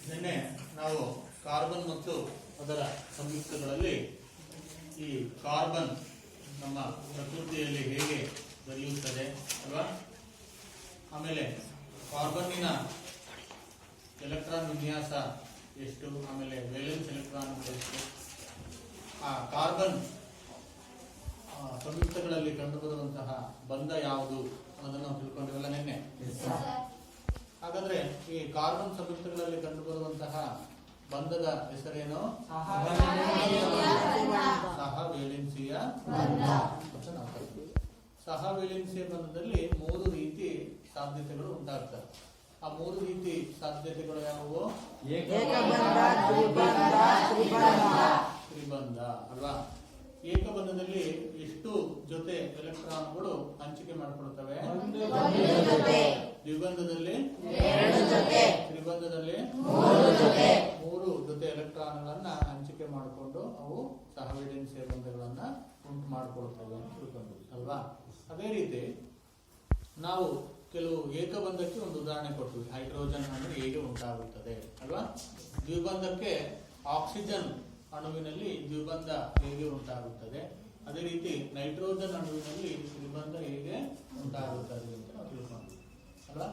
ನಿನ್ನೆ ನಾವು ಕಾರ್ಬನ್ ಮತ್ತು ಅದರ ಸಂಯುಕ್ತಗಳಲ್ಲಿ ಈ ಕಾರ್ಬನ್ ನಮ್ಮ ಪ್ರಕೃತಿಯಲ್ಲಿ ಹೇಗೆ ದೊರೆಯುತ್ತದೆ ಅಲ್ವಾ, ಆಮೇಲೆ ಕಾರ್ಬನ್ನಿನ ಎಲೆಕ್ಟ್ರಾನ್ ವಿನ್ಯಾಸ ಎಷ್ಟು, ಆಮೇಲೆ ವೇಲೆನ್ಸ್ ಎಲೆಕ್ಟ್ರಾನ್ ಎಷ್ಟು, ಆ ಕಾರ್ಬನ್ ಸಂಯುಕ್ತಗಳಲ್ಲಿ ಕಂಡುಬರುವಂತಹ ಬಂಧ ಯಾವುದು ಅನ್ನೋದನ್ನು ನಾವು ತಿಳ್ಕೊಂಡಿವಲ್ಲ ನಿನ್ನೆ. ಹಾಗಾದ್ರೆ ಈ ಕಾರ್ಬನ್ ಸಂಯುಕ್ತಗಳಲ್ಲಿ ಕಂಡುಬರುವಂತಹ ಬಂಧದ ಹೆಸರೇನು? ಸಹವೇಲೆನ್ಸಿಯ ಬಂಧ. ಸಹವೇಲೆನ್ಸಿಯ ಬಂಧದಲ್ಲಿ 3 ರೀತಿ ಸಾಧ್ಯತೆಗಳು ಉಂಟಾಗ್ತವೆ. ಆ 3 ರೀತಿ ಸಾಧ್ಯತೆಗಳು ಯಾವುವು? ತ್ರಿಬಂಧ ಅಲ್ವಾ. ಏಕಬಂಧದಲ್ಲಿ ಎಷ್ಟು ಜೊತೆ ಎಲೆಕ್ಟ್ರಾನ್ಗಳು ಹಂಚಿಕೆ ಮಾಡಿಕೊಳ್ತವೆ? ದ್ವಿಬಂಧದಲ್ಲಿ 2 ಜೊತೆ, ತ್ರಿಬಂಧದಲ್ಲಿ 3 ಜೊತೆ ಎಲೆಕ್ಟ್ರಾನ್ಗಳನ್ನ ಹಂಚಿಕೆ ಮಾಡಿಕೊಂಡು ಅವು ಸಹವೇಲೆನ್ಸಿಯ ಬಂಧಗಳನ್ನ ಉಂಟು ಮಾಡಿಕೊಳ್ತವೆ ಅಂತ ತಿಳ್ಕೊಂಡ್ವಿ ಅಲ್ವಾ. ಅದೇ ರೀತಿ ನಾವು ಕೆಲವು ಏಕಬಂಧಕ್ಕೆ ಒಂದು ಉದಾಹರಣೆ ಕೊಡ್ತೀವಿ. ಹೈಡ್ರೋಜನ್ ಅಂದ್ರೆ ಹೇಗೆ ಉಂಟಾಗುತ್ತದೆ ಅಲ್ವಾ. ದ್ವಿಬಂಧಕ್ಕೆ ಆಕ್ಸಿಜನ್ ಅಣುವಿನಲ್ಲಿ ದ್ವಿಬಂಧ ಹೇಗೆ ಉಂಟಾಗುತ್ತದೆ, ಅದೇ ರೀತಿ ನೈಟ್ರೋಜನ್ ಅಣುವಿನಲ್ಲಿ ತ್ರಿಬಂಧ ಹೇಗೆ ಉಂಟಾಗುತ್ತದೆ ಅಂತ ನಾವು ತಿಳ್ಕೊಂಡ್ವಿ ಅಲ್ವಾ.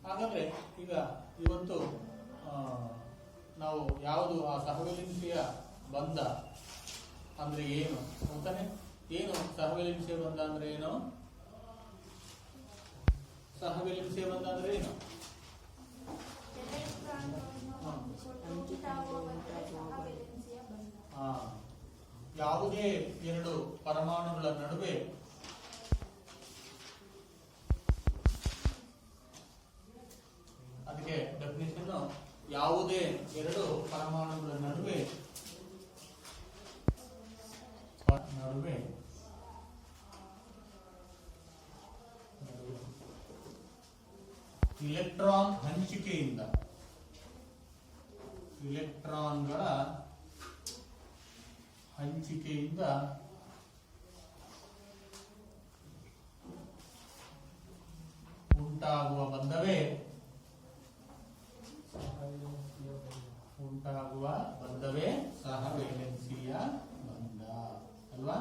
ಹಾಗಾದ್ರೆ ಈಗ ಇವತ್ತು ನಾವು ಯಾವುದು ಆ ಸಹವೇಲೆನ್ಸಿಯ ಬಂಧ ಅಂದ್ರೆ ಏನು ಅಂತಾನೆ, ಏನು ಸಹವೇಲೆನ್ಸಿಯ ಬಂಧ ಅಂದ್ರೆ ಏನು? ಸಹವೇಲೆನ್ಸಿಯ ಬಂಧ ಅಂದ್ರೆ ಏನು? ಯಾವುದೇ 2 ಪರಮಾಣುಗಳ ನಡುವೆ ಅದಕ್ಕೆ ಡೆಫಿನಿಷನ್, ಯಾವುದೇ 2 ಪರಮಾಣುಗಳ ನಡುವೆ ಇಲೆಕ್ಟ್ರಾನ್ ಹಂಚಿಕೆಯಿಂದ ಇಲೆಕ್ಟ್ರಾನ್ಗಳ ಹಂಚಿಕೆಯಿಂದ ಉಂಟಾಗುವ ಬಂಧವೇ ಸಹವೇಲೆನ್ಸಿಯ ಬಂಧ ಅಲ್ವಾ.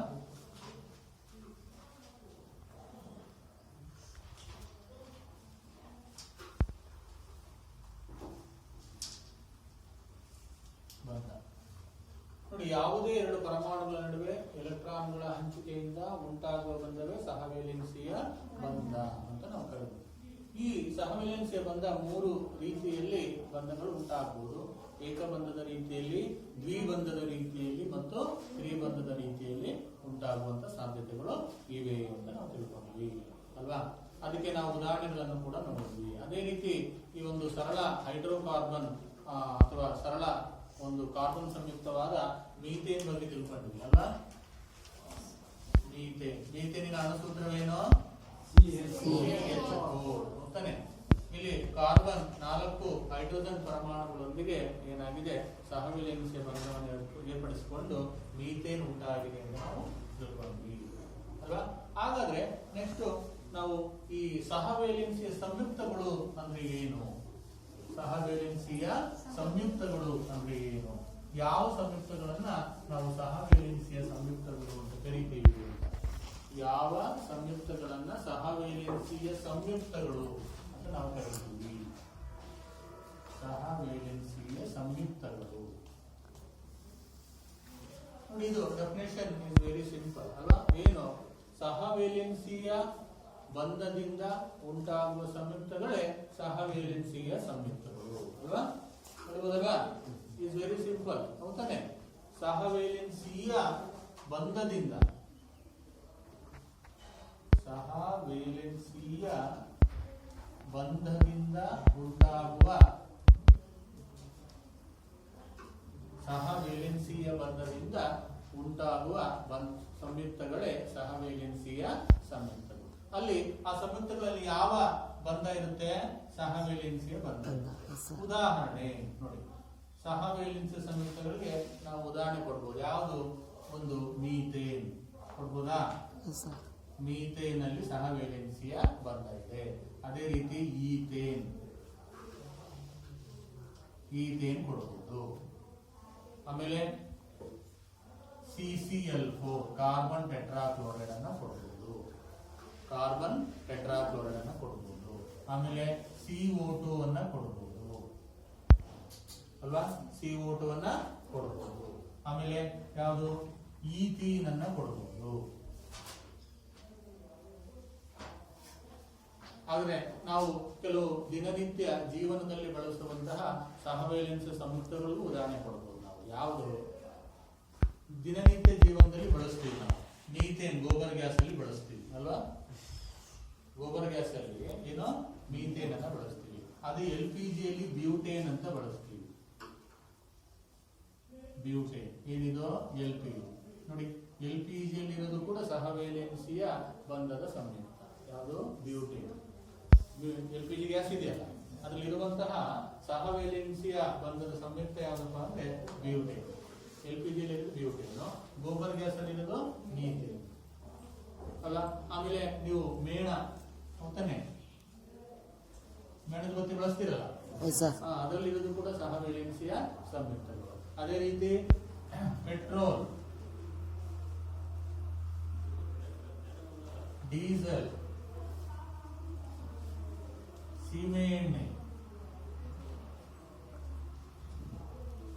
ನೋಡಿ, ಯಾವುದೇ 2 ಪರಮಾಣುಗಳ ನಡುವೆ ಎಲೆಕ್ಟ್ರಾನ್ಗಳ ಹಂಚಿಕೆಯಿಂದ ಉಂಟಾಗುವ ಬಂಧವೇ ಸಹವೇಲೆನ್ಸಿಯ ಬಂಧ ಅಂತ ನಾವು ಕರೆದ್ವಿ. ಈ ಸಹವೇಲೆನ್ಸಿಯ ಬಂಧ 3 ರೀತಿಯಲ್ಲಿ ಬಂಧಗಳು ಉಂಟಾಗಬಹುದು. ಏಕಬಂಧದ ರೀತಿಯಲ್ಲಿ, ದ್ವಿಬಂಧದ ರೀತಿಯಲ್ಲಿ ಮತ್ತು ತ್ರಿಬಂಧದ ರೀತಿಯಲ್ಲಿ ಉಂಟಾಗುವಂತ ಸಾಧ್ಯತೆಗಳು ಇವೆ ಅಂತ ನಾವು ತಿಳ್ಕೊಂಡ್ವಿ ಅಲ್ವಾ. ಅದಕ್ಕೆ ನಾವು ಉದಾಹರಣೆಗಳನ್ನು ಕೂಡ ನೋಡಿದ್ವಿ. ಅದೇ ರೀತಿ ಈ ಒಂದು ಸರಳ ಹೈಡ್ರೋಕಾರ್ಬನ್ ಅಥವಾ ಸರಳ ಒಂದು ಕಾರ್ಬನ್ ಸಂಯುಕ್ತವಾದ ಮೀಥೇನ್ ಬಗ್ಗೆ ತಿಳ್ಕೊಂಡ್ವಿ ಅಲ್ಲ. ಮೀಥೇನಿನ ಅಣುಸೂತ್ರವೇನು? ಅಂತಾನೆ. ಇಲ್ಲಿ ಕಾರ್ಬನ್ 4 ಹೈಡ್ರೋಜನ್ ಪರಮಾಣುಗಳೊಂದಿಗೆ ಏನಾಗಿದೆ, ಸಹವೇಲೆನ್ಸಿಯ ಬಂಧವನ್ನು ಏರ್ಪಡಿಸಿಕೊಂಡು ಮೀಥೇನ್ ಉಂಟಾಗಿದೆ ಎಂದು ನಾವು ತಿಳ್ಕೊಂಡ್ವಿ ಅಲ್ವಾ. ಹಾಗಾದ್ರೆ ನೆಕ್ಸ್ಟ್ ನಾವು ಈ ಸಹವೇಲೆನ್ಸಿಯ ಸಂಯುಕ್ತಗಳು ಅಂದ್ರೆ ಏನು? ಸಹವೇಲೆನ್ಸಿಯ ಸಂಯುಕ್ತಗಳು ಅಂದ್ರೆ ಏನು? ಯಾವ ಸಂಯುಕ್ತಗಳನ್ನ ನಾವು ಸಹವೇಲೆನ್ಸಿಯ ಸಂಯುಕ್ತಗಳು ಅಂತ ಕರೀತೀವಿ? ಯಾವ ಸಂಯುಕ್ತಗಳನ್ನ ಸಹವೇಲೆನ್ಸಿಯ ಸಂಯುಕ್ತಗಳು ಅಂತ ನಾವು ಕರೀತೀವಿ? ಸಹವೇಲೆನ್ಸಿಯ ಸಂಯುಕ್ತಗಳು. ನೋಡಿ, ಇದು ಡೆಫಿನೇಷನ್ ಇಸ್ ವೆರಿ ಸಿಂಪಲ್ ಅಲ್ವಾ. ಏನು? ಸಹವೇಲೆನ್ಸಿಯ ಬಂಧದಿಂದ ಉಂಟಾಗುವ ಸಂಯುಕ್ತಗಳೇ ಸಹವೇಲೆನ್ಸಿಯ ಸಂಯುಕ್ತಗಳು ಅಲ್ವಾ. ಹೇಳ್ಬೋದಲ್ವಾ? ಇಸ್ ವೆರಿ ಸಿಂಪಲ್ ಹೌದಾನೆ. ಸಹವೇಲೆನ್ಸಿಯ ಬಂಧದಿಂದ ಉಂಟಾಗುವ ಸಂಯುಕ್ತಗಳೇ ಸಹವೇಲೆನ್ಸಿಯ ಸಂಯುಕ್ತಗಳು. ಅಲ್ಲಿ ಆ ಸಂಯುಕ್ತಗಳಲ್ಲಿ ಯಾವ ಬಂಧ ಇರುತ್ತೆ? ಸಹವೇಲೆನ್ಸಿಯ ಬಂಧ. ಉದಾಹರಣೆ ನೋಡಿ, ಸಹವೇಲೆನ್ಸಿಯ ಸಂಯುಕ್ತಗಳಿಗೆ ನಾವು ಉದಾಹರಣೆ ಕೊಡ್ಬೋದು. ಯಾವುದು? ಒಂದು ಮೀಥೇನ್ ಕೊಡ್ಬೋದಾ? ಮೀಥೇನ್ ಅಲ್ಲಿ ಸಹವೇಲೆನ್ಸಿಯ ಬಂಧ ಇದೆ. ಅದೇ ರೀತಿ ಈಥೇನ್ ಈಥೇನ್ ಕೊಡಬಹುದು. ಆಮೇಲೆ CCl4 ಕಾರ್ಬನ್ ಟೆಟ್ರಾಕ್ಲೋರೈಡ್ ಅನ್ನ ಕೊಡಬಹುದು. ಕಾರ್ಬನ್ ಟೆಟ್ರಾಕ್ಲೋರೈಡ್ ಅನ್ನ ಕೊಡಬಹುದು. ಆಮೇಲೆ CO2 ಅನ್ನ ಕೊಡಬಹುದು ಅಲ್ವಾ, CO2 ಅನ್ನ ಕೊಡಬಹುದು. ಆಮೇಲೆ ಯಾವುದು ಈಥೀನ್ ಅನ್ನ ಕೊಡಬಹುದು. ಆದರೆ ನಾವು ಕೆಲವು ದಿನನಿತ್ಯ ಜೀವನದಲ್ಲಿ ಬಳಸುವಂತಹ ಸಹವೇಲೆನ್ಸ್ ಸಂಯುಕ್ತಗಳಿಗೂ ಉದಾಹರಣೆ ಕೊಡಬಹುದು. ನಾವು ಯಾವುದು ದಿನನಿತ್ಯ ಜೀವನದಲ್ಲಿ ಬಳಸ್ತೀವಿ, ನಾವು ಮೀಥೇನ್ ಗೋಬರ್ ಗ್ಯಾಸ್ ಅಲ್ಲಿ ಬಳಸ್ತೀವಿ ಅಲ್ವಾ. ಗೋಬರ್ ಗ್ಯಾಸ್ ಅಲ್ಲಿ ಏನೋ ಮೀಥೇನ್ ಅನ್ನ ಬಳಸ್ತೀವಿ. ಅದು LPG ಯಲ್ಲಿ ಬ್ಯೂಟೇನ್ ಅಂತ ಬಳಸ್ತೀವಿ. ಬ್ಯೂಟೇನ್ ಏನಿದು LPG ನೋಡಿ, LPG ಯಲ್ಲಿ ಇರೋದು ಕೂಡ ಸಹವೇಲೆನ್ಸಿಯ ಬಂಧದ ಸಂಯುಕ್ತ. ಯಾವುದು ಬ್ಯೂಟೇನ್. LPG ಗ್ಯಾಸ್ ಇದೆಯಲ್ಲ, ಅದರಲ್ಲಿರುವಂತಹ ಸಹವೇಲೆನ್ಸಿಯ ಬಂಧದ ಸಂಯುಕ್ತ ಯಾವ್ದಪ್ಪ ಅಂದ್ರೆ ಬ್ಯೂಟೇನ್. LPG ಯಲ್ಲಿ ಬ್ಯೂಟೇನ್, ಗೋಬರ್ ಗ್ಯಾಸ್ ಅಲ್ಲಿ ಇರೋದು ಮೀಥೇನ್ ಅಲ್ಲ. ಆಮೇಲೆ ನೀವು ಮೇಣ ತಾನೆ, ಮೇಣದ ಬತ್ತಿ ಬಳಸ್ತಿರಲ್ಲ, ಅದರಲ್ಲಿ ಇರೋದು ಕೂಡ ಸಹವೇಲೆನ್ಸಿಯ ಸಂಯುಕ್ತಗಳು. ಅದೇ ರೀತಿ ಪೆಟ್ರೋಲ್, ಡೀಸೆಲ್, ಸೀಮೆ ಎಣ್ಣೆ,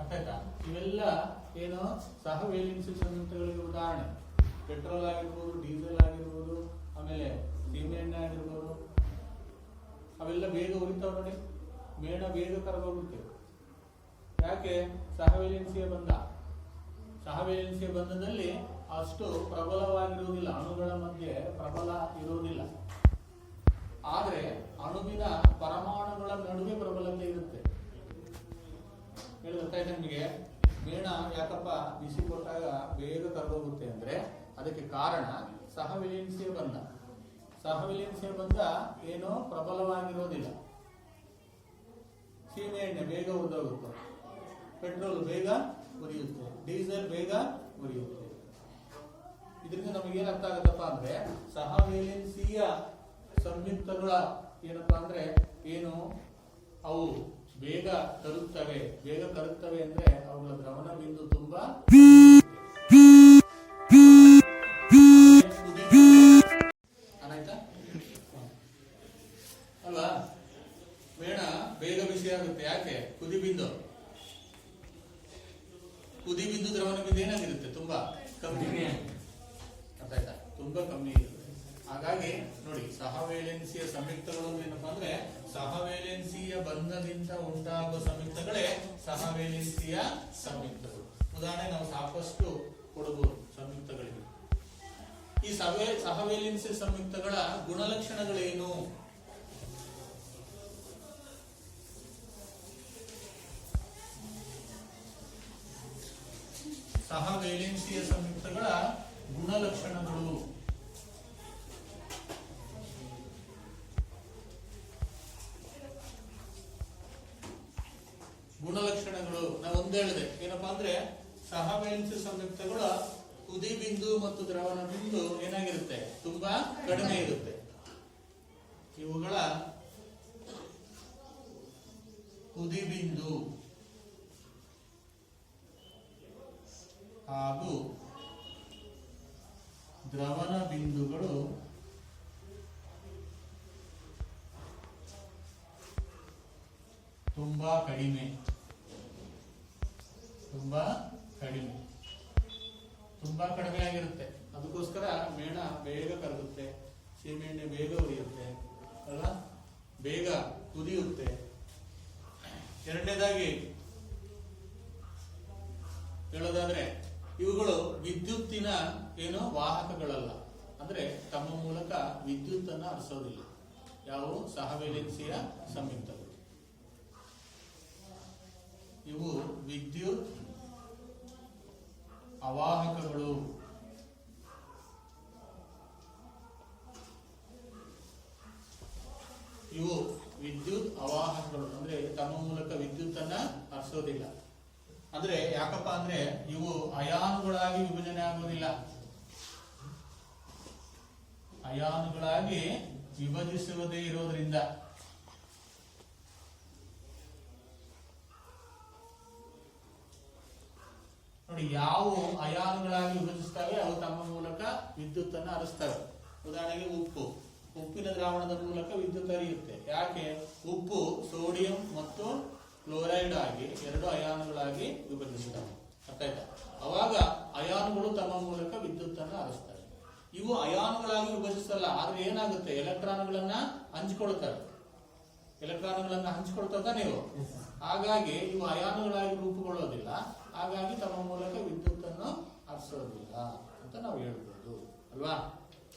ಅರ್ಥಾಯ್ತಾ? ಇವೆಲ್ಲ ಏನು ಸಹವೇಲೆನ್ಸಿ ಸಂಯುಕ್ತಗಳಿಗೆ ಉದಾಹರಣೆ. ಪೆಟ್ರೋಲ್ ಆಗಿರ್ಬೋದು, ಡೀಸೆಲ್ ಆಗಿರ್ಬೋದು, ಆಮೇಲೆ ಸೀಮೆ ಎಣ್ಣೆ ಆಗಿರ್ಬೋದು, ಅವೆಲ್ಲ ಬೇಗ ಉರಿತಾವ ನೋಡಿ. ಮೇಣ ಬೇಗ ಕರಗೋಗುತ್ತೆ. ಯಾಕೆ? ಸಹವೇಲೆನ್ಸಿಯ ಬಂಧ. ಸಹವೇಲೆನ್ಸಿಯ ಬಂಧದಲ್ಲಿ ಅಷ್ಟು ಪ್ರಬಲವಾಗಿರುವುದಿಲ್ಲ, ಅಣುಗಳ ಮಧ್ಯೆ ಪ್ರಬಲ ಇರುವುದಿಲ್ಲ. ಆದ್ರೆ ಅಣುವಿನ ಪರಮಾಣುಗಳ ನಡುವೆ ಪ್ರಬಲತೆ ಇರುತ್ತೆ. ಗೊತ್ತಾಯ್ತು ನಿಮಗೆ? ಮೇಣ ಯಾಕಪ್ಪ ಬಿಸಿ ಕೊಟ್ಟಾಗ ಬೇಗ ಕರಗೋಗುತ್ತೆ ಅಂದ್ರೆ ಅದಕ್ಕೆ ಕಾರಣ ಸಹವೇಲೆನ್ಸಿಯ ಬಂಧ. ಸಹವೇಲೆನ್ಸಿಯ ಬಂಧ ಏನೋ ಪ್ರಬಲವಾಗಿರೋದಿಲ್ಲ. ಸೀಮೆ ಎಣ್ಣೆ ಬೇಗ ಉರಿದೋಗುತ್ತೆ, ಪೆಟ್ರೋಲ್ ಬೇಗ ಉರಿಯುತ್ತೆ, ಡೀಸೆಲ್ ಬೇಗ ಉರಿಯುತ್ತೆ. ಇದರಿಂದ ನಮಗೇನ್ ಅರ್ಥ ಆಗುತ್ತಪ್ಪ ಅಂದ್ರೆ ಸಹವೇಲೆನ್ಸಿಯ ಸಂಯುಕ್ತಗಳ ಏನಪ್ಪಾ ಅಂದ್ರೆ ಏನು, ಅವು ಬೇಗ ಕರುತ್ತವೆ. ಬೇಗ ಕರುತ್ತವೆ ಅಂದ್ರೆ ಅವುಗಳ ದ್ರವಣ ಬಿಂದು ತುಂಬಾ ಆಯ್ತಾ ಅಲ್ವಾ. ಮೇಣ ಬೇಗ ಬಿಸಿ ಆಗುತ್ತೆ. ಯಾಕೆ? ಕುದಿ ಬಿಂದು ದ್ರವಣ ಬಿಂದು ಏನಾಗಿರುತ್ತೆ? ತುಂಬಾ ಕಮ್ಮಿ. ಅರ್ಥ ಆಯ್ತಾ? ತುಂಬಾ ಕಮ್ಮಿ ಇರುತ್ತೆ. ಹಾಗಾಗಿ ನೋಡಿ, ಸಹವೇಲೆನ್ಸಿಯ ಸಂಯುಕ್ತಗಳು ಏನಪ್ಪಾ ಅಂದ್ರೆ ಸಹವೇಲೆನ್ಸಿಯ ಬಂಧದಿಂದ ಉಂಟಾಗುವ ಸಂಯುಕ್ತಗಳೇ ಸಹವೇಲೆನ್ಸಿಯ ಸಂಯುಕ್ತಗಳು. ಉದಾಹರಣೆ ನಾವು ಸಾಕಷ್ಟು ಕೊಡಬಹುದು ಸಂಯುಕ್ತಗಳಿಗೆ. ಈ ಸಹವೇಲೆನ್ಸಿಯ ಸಂಯುಕ್ತಗಳ ಗುಣಲಕ್ಷಣಗಳೇನು? ಸಹವೇಲೆನ್ಸಿಯ ಸಂಯುಕ್ತಗಳ ಗುಣಲಕ್ಷಣಗಳು. ಗುಣಲಕ್ಷಣಗಳು ನಾವು ಒಂದು ಹೇಳಿದೆ ಏನಪ್ಪಾ ಅಂದ್ರೆ ಸಹವೇಲೆನ್ಸಿ ಸಂಯುಕ್ತಗಳ ಕುದಿ ಬಿಂದು ಮತ್ತು ದ್ರವಣ ಬಿಂದು ಏನಾಗಿರುತ್ತೆ? ತುಂಬಾ ಕಡಿಮೆ ಇರುತ್ತೆ. ಇವುಗಳ ಕುದಿ ಬಿಂದು ಹಾಗೂ ದ್ರವಣ ಬಿಂದುಗಳು ತುಂಬಾ ಕಡಿಮೆ. ತುಂಬಾ ಕಡಿಮೆ ಆಗಿರುತ್ತೆ. ಅದಕ್ಕೋಸ್ಕರ ಮೇಣ ಬೇಗ ಕರಗುತ್ತೆ, ಸೀಮೆಎಣ್ಣೆ ಬೇಗ ಉರಿಯುತ್ತೆ ಅಲ್ಲ, ಬೇಗ ಕುದಿಯುತ್ತೆ. ಎರಡನೇದಾಗಿ ಹೇಳೋದಾದ್ರೆ ಇವುಗಳು ವಿದ್ಯುತ್ತಿನ ಏನು ವಾಹಕಗಳಲ್ಲ, ಅಂದ್ರೆ ತಮ್ಮ ಮೂಲಕ ವಿದ್ಯುತ್ ಅನ್ನ ಹರಿಸೋದಿಲ್ಲ. ಯಾವುವು? ಸಹವೇಲೆನ್ಸಿಯ ಸಂಯುಕ್ತಗಳು. ಇವು ವಿದ್ಯುತ್ ಅವಾಹಕಗಳು. ಇವು ವಿದ್ಯುತ್ ಅವಾಹಕಗಳು ಅಂದ್ರೆ ತಮ್ಮ ಮೂಲಕ ವಿದ್ಯುತ್ ಅನ್ನ ಹರಿಸೋದಿಲ್ಲ. ಅಂದ್ರೆ ಯಾಕಪ್ಪ ಅಂದ್ರೆ ಇವು ಅಯಾನುಗಳಾಗಿ ವಿಭಜನೆ ಆಗುವುದಿಲ್ಲ. ಅಯಾನುಗಳಾಗಿ ವಿಭಜಿಸುವುದೇ ಇರೋದ್ರಿಂದ ನೋಡಿ, ಯಾವ ಅಯಾನುಗಳಾಗಿ ವಿಭಜಿಸ್ತವೆ ಅವು ತಮ್ಮ ಮೂಲಕ ವಿದ್ಯುತ್ತನ್ನು ಹರಿಸ್ತವೆ. ಉದಾಹರಣೆಗೆ ಉಪ್ಪಿನ ದ್ರಾವಣದ ಮೂಲಕ ವಿದ್ಯುತ್ ಹರಿಯುತ್ತೆ. ಯಾಕೆ? ಉಪ್ಪು ಸೋಡಿಯಂ ಮತ್ತು ಕ್ಲೋರೈಡ್ ಆಗಿ ಎರಡು ಅಯಾನುಗಳಾಗಿ ವಿಭಜಿಸ್ತವೆ. ಅರ್ಥ ಆಯ್ತಾ? ಅವಾಗ ಅಯಾನುಗಳು ತಮ್ಮ ಮೂಲಕ ವಿದ್ಯುತ್ತನ್ನು ಹರಿಸ್ತವೆ. ಇವು ಅಯಾನುಗಳಾಗಿ ವಿಭಜಿಸಲ್ಲ, ಆದ್ರೆ ಏನಾಗುತ್ತೆ, ಎಲೆಕ್ಟ್ರಾನ್ಗಳನ್ನ ಹಂಚಿಕೊಳ್ತವೆ. ಎಲೆಕ್ಟ್ರಾನ್ಗಳನ್ನ ಹಂಚಿಕೊಳ್ತದ ನೀವು. ಹಾಗಾಗಿ ಇವು ಅಯಾನುಗಳಾಗಿ ರೂಪುಗೊಳ್ಳೋದಿಲ್ಲ, ಹಾಗಾಗಿ ತಮ್ಮ ಮೂಲಕ ವಿದ್ಯುತ್ತನ್ನು ಹರಿಸೋದಿಲ್ಲ ಅಂತ ನಾವು ಹೇಳ್ಬೋದು ಅಲ್ವಾ.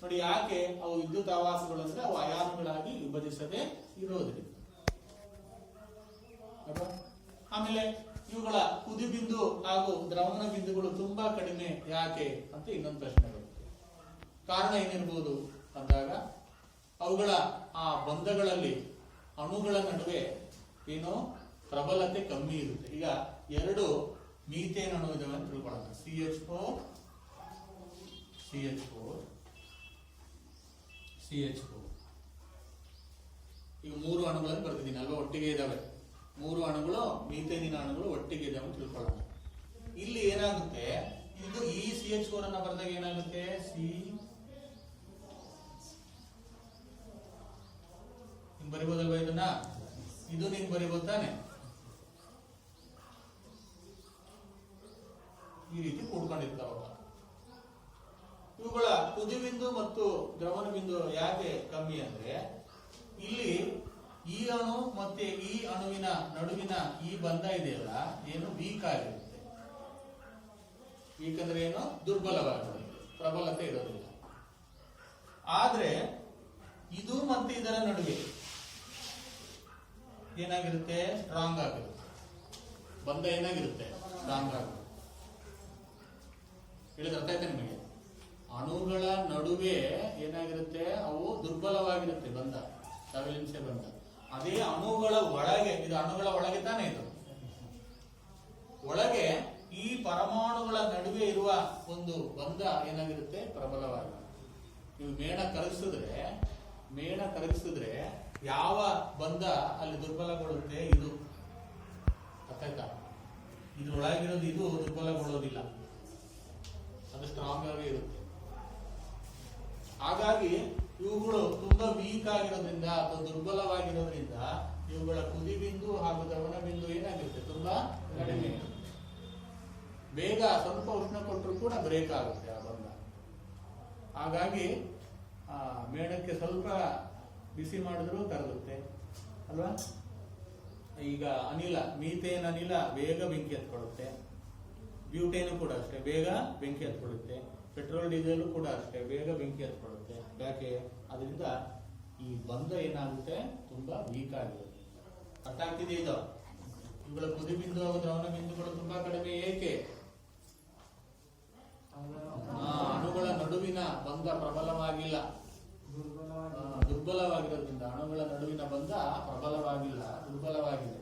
ನೋಡಿ, ಯಾಕೆ ಅವು ವಿದ್ಯುತ್ ಆವಾಸಗಳು ಅಂದ್ರೆ ಅವು ಅಯಾನುಗಳಾಗಿ ವಿಭಜಿಸದೆ ಇರೋದ್ರಿಂದ. ಆಮೇಲೆ ಇವುಗಳ ಕುದಿ ಬಿಂದು ಹಾಗೂ ದ್ರವಣ ಬಿಂದುಗಳು ತುಂಬಾ ಕಡಿಮೆ, ಯಾಕೆ ಅಂತ ಇನ್ನೊಂದು ಪ್ರಶ್ನೆ ಬರುತ್ತೆ. ಕಾರಣ ಏನಿರ್ಬೋದು ಅಂದಾಗ ಅವುಗಳ ಆ ಬಂಧಗಳಲ್ಲಿ ಅಣುಗಳ ನಡುವೆ ಏನು ಪ್ರಬಲತೆ ಕಮ್ಮಿ ಇರುತ್ತೆ. ಈಗ ಎರಡು ಮೀಥೇನ್ ಅಣು ಇದಾವೆ ಅಂತ ತಿಳ್ಕೊಳ್ಳೋಣ. CH4 ಈಗ ಮೂರು ಅಣುಗಳನ್ನು ಬರ್ತಿದ್ದೀನಿ ಅಲ್ವಾ, ಒಟ್ಟಿಗೆ ಇದಾವೆ. ಮೂರು ಅಣುಗಳು ಮೀಥೇನಿನ ಅಣುಗಳು ಒಟ್ಟಿಗೆ ಇದಾವೆ ಅಂತ ತಿಳ್ಕೊಳ್ಳೋಣ. ಇಲ್ಲಿ ಏನಾಗುತ್ತೆ, ಇದು ಈ CH4 ಅನ್ನ ಬರೆದಾಗ ಏನಾಗುತ್ತೆ, ಹಿಂಗ್ ಬರಿಬೋದಲ್ವಾ ಇದನ್ನ, ಇದು ನಿಂಗೆ ಬರಿಬೋದು ತಾನೆ. ಈ ರೀತಿ ಕೂಡ್ಕೊಂಡಿರ್ತಾವ. ಇವುಗಳ ಕುದಿ ಬಿಂದು ಮತ್ತು ದ್ರವಣ ಬಿಂದು ಯಾಕೆ ಕಮ್ಮಿ ಅಂದ್ರೆ, ಇಲ್ಲಿ ಈ ಅಣು ಮತ್ತೆ ಈ ಅಣುವಿನ ನಡುವಿನ ಈ ಬಂಧ ಇದೆಯಲ್ಲ, ಏನು ವೀಕ್ ಆಗಿರುತ್ತೆ. ವೀಕ್ ಅಂದ್ರೆ ಏನು, ದುರ್ಬಲವಾಗಿರುತ್ತೆ, ಪ್ರಬಲತೆ ಇರೋದಿಲ್ಲ. ಆದ್ರೆ ಇದು ಮತ್ತೆ ಇದರ ನಡುವೆ ಏನಾಗಿರುತ್ತೆ, ಸ್ಟ್ರಾಂಗ್ ಆಗಿರುತ್ತೆ. ಬಂಧ ಏನಾಗಿರುತ್ತೆ, ಸ್ಟ್ರಾಂಗ್ ಆಗಿರುತ್ತೆ. ಹೇಳಿದ್ರೆ ಅರ್ಥ ಆಯ್ತಾ ನಿಮಗೆ? ಅಣುಗಳ ನಡುವೆ ಏನಾಗಿರುತ್ತೆ, ಅವು ದುರ್ಬಲವಾಗಿರುತ್ತೆ ಬಂಧ, ಸವೆಲೆನ್ಸ್ ಬಂಧ. ಅದೇ ಅಣುಗಳ ಒಳಗೆ, ಇದು ಅಣುಗಳ ಒಳಗೆ ತಾನೇ, ಇದು ಒಳಗೆ ಈ ಪರಮಾಣುಗಳ ನಡುವೆ ಇರುವ ಒಂದು ಬಂಧ ಏನಾಗಿರುತ್ತೆ, ಪ್ರಬಲವಾಗಿರುತ್ತೆ. ನೀವು ಮೇಣ ಕರಗಿಸಿದ್ರೆ ಯಾವ ಬಂಧ ಅಲ್ಲಿ ದುರ್ಬಲಗೊಳ್ಳುತ್ತೆ, ಇದು. ಅರ್ಥ ಆಯ್ತಾ? ಇದ್ರೊಳಗಿರೋದು ಇದು ದುರ್ಬಲಗೊಳ್ಳೋದಿಲ್ಲ, ಅದು ಸ್ಟ್ರಾಂಗ್ ಆಗಿ ಇರುತ್ತೆ. ಹಾಗಾಗಿ ಇವುಗಳು ತುಂಬಾ ವೀಕ್ ಆಗಿರೋದ್ರಿಂದ ಅಥವಾ ದುರ್ಬಲವಾಗಿರೋದ್ರಿಂದ ಇವುಗಳ ಕುದಿ ಬಿಂದು ಹಾಗೂ ದ್ರವಣ ಬಿಂದು ಏನಾಗಿರುತ್ತೆ, ತುಂಬಾ ಕಡಿಮೆ. ಬೇಗ ಸ್ವಲ್ಪ ಉಷ್ಣ ಕೊಟ್ಟರು ಕೂಡ ಬ್ರೇಕ್ ಆಗುತ್ತೆ ಆ ಬಂಧ. ಹಾಗಾಗಿ ಮೇಣಕ್ಕೆ ಸ್ವಲ್ಪ ಬಿಸಿ ಮಾಡಿದ್ರು ಕರಗುತ್ತೆ ಅಲ್ವಾ. ಈಗ ಅನಿಲ, ಮೀಥೇನ್ ಅನಿಲ ಬೇಗ ಬೆಂಕಿ ಹತ್ಕೊಳ್ಳುತ್ತೆ. ಬ್ಯೂಟೇನು ಕೂಡ ಅಷ್ಟೇ ಬೇಗ ಬೆಂಕಿ ಹತ್ಕೊಳ್ಳುತ್ತೆ. ಪೆಟ್ರೋಲ್ ಡೀಸೆಲ್ ಕೂಡ ಅಷ್ಟೇ ಬೇಗ ಬೆಂಕಿ ಹತ್ಕೊಳ್ಳುತ್ತೆ. ಯಾಕೆ? ಅದರಿಂದ ಈ ಬಂಧ ಏನಾಗುತ್ತೆ, ತುಂಬಾ ವೀಕ್ ಆಗಿರುತ್ತೆ. ಅರ್ಥ ಆಗ್ತಿದೆ ಇದು? ಇವುಗಳ ಕುದಿ ಬಿಂದು ಹಾಗೂ ದ್ರವಣ ಬಿಂದುಗಳು ತುಂಬಾ ಕಡಿಮೆ. ಏಕೆ? ಅಣುಗಳ ನಡುವಿನ ಬಂಧ ಪ್ರಬಲವಾಗಿಲ್ಲ, ದುರ್ಬಲವಾಗಿರೋದ್ರಿಂದ. ಅಣುಗಳ ನಡುವಿನ ಬಂಧ ಪ್ರಬಲವಾಗಿಲ್ಲ, ದುರ್ಬಲವಾಗಿದೆ.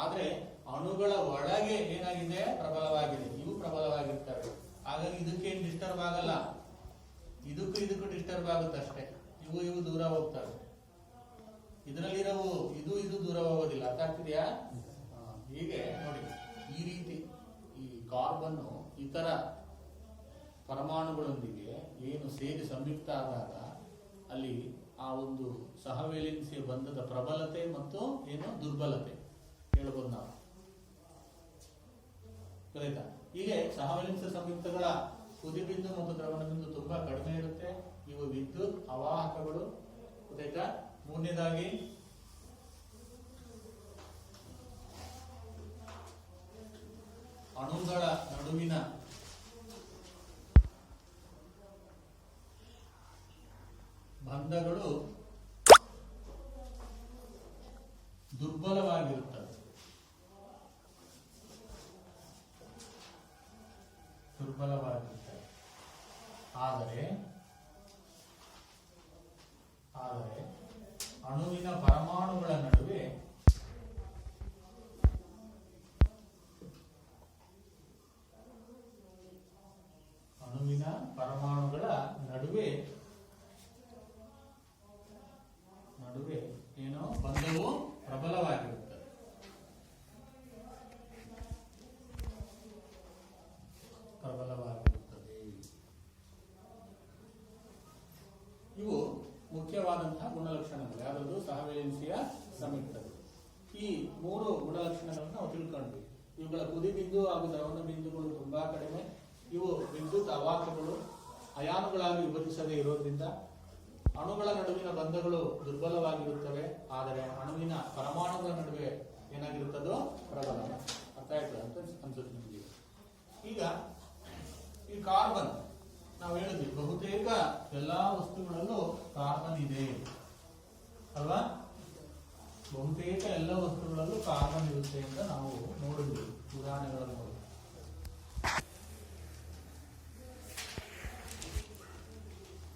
ಆದ್ರೆ ಅಣುಗಳ ಒಳಗೆ ಏನಾಗಿದೆ, ಪ್ರಬಲವಾಗಿದೆ. ಇವು ಪ್ರಬಲವಾಗಿರ್ತವೆ. ಹಾಗಾಗಿ ಇದಕ್ಕೇನು ಡಿಸ್ಟರ್ಬ್ ಆಗಲ್ಲ, ಇದಕ್ಕೂ ಡಿಸ್ಟರ್ಬ್ ಆಗುತ್ತೆ ಅಷ್ಟೇ. ಇವು ದೂರ ಹೋಗ್ತವೆ. ಇದರಲ್ಲಿರವು ಇದು ದೂರ ಹೋಗೋದಿಲ್ಲ. ಅರ್ಥ ಆಗ್ತಿದೆಯಾ? ಹೀಗೆ ನೋಡಿ, ಈ ರೀತಿ ಈ ಕಾರ್ಬನ್ ಇತರ ಪರಮಾಣುಗಳೊಂದಿಗೆ ಏನು ಸೇರಿ ಸಂಯುಕ್ತ ಆದಾಗ ಅಲ್ಲಿ ಆ ಒಂದು ಸಹವೇಲೆನ್ಸಿಯ ಬಂಧದ ಪ್ರಬಲತೆ ಮತ್ತು ಏನು ದುರ್ಬಲತೆ ಹೇಳ್ಬೋದು ನಾವು. ಗೊತ್ತಾಯ್ತಾ? ಹೀಗೆ ಸಹವೇಲೆನ್ಸಿ ಸಂಯುಕ್ತಗಳ ಕುದಿ ಬಿಂದು ಮತ್ತು ದ್ರವಣ ಬಿಂದು ತುಂಬಾ ಕಡಿಮೆ ಇರುತ್ತೆ. ಇವು ವಿದ್ಯುತ್ ಅವಾಹಕಗಳು. ಗೊತ್ತಾಯ್ತಾ? ಮೂರನೇದಾಗಿ ಅಣುಗಳ ನಡುವಿನ ಬಂಧಗಳು ದುರ್ಬಲವಾಗಿರುತ್ತವೆ. ಆದರೆ ಅಣುವಿನ ಪರಮಾಣುಗಳ ನಡುವೆ ಏನೋ ಬಂಧವು ಪ್ರಬಲವಾಗಿರುತ್ತದೆ. ಮೂರು ಗುಣಲಕ್ಷಣಗಳನ್ನು ನಾವು ತಿಳ್ಕೊಂಡ್ವಿ. ಇವುಗಳ ಕುದಿ ಬಿಂದು ಹಾಗೂ ದ್ರವಣ ಬಿಂದುಗಳು ತುಂಬಾ ಕಡಿಮೆ. ಇವು ವಿದ್ಯುತ್ ಅವಾಹಕಗಳು ಅಯಾನುಗಳಾಗಿ ವಿಭಜಿಸದೇ ಇರೋದ್ರಿಂದ ಅಣುಗಳ ನಡುವಿನ ಬಂಧಗಳು ದುರ್ಬಲವಾಗಿರುತ್ತವೆ. ಆದರೆ ಅಣುವಿನ ಪರಮಾಣುಗಳ ನಡುವೆ ಏನಾಗಿರುತ್ತದೋ ಪ್ರಬಲ. ಅರ್ಥ ಆಯ್ತು ಅಂತ ಅನ್ಸುತ್ತೆ ನಿಮಗೆ. ಈಗ ಈ ಕಾರ್ಬನ್ ನಾವು ಹೇಳಿದ್ವಿ, ಬಹುತೇಕ ಎಲ್ಲಾ ವಸ್ತುಗಳಲ್ಲೂ ಕಾರ್ಬನ್ ಇದೆ ಅಲ್ವಾ? ಬಹುತೇಕ ಎಲ್ಲ ವಸ್ತುಗಳಲ್ಲೂ ಕಾರ್ಬನ್ ಇರುತ್ತೆ ಅಂತ ನಾವು ನೋಡಿದ್ವಿ ಉದಾಹರಣೆಗಳನ್ನು ನೋಡಿ.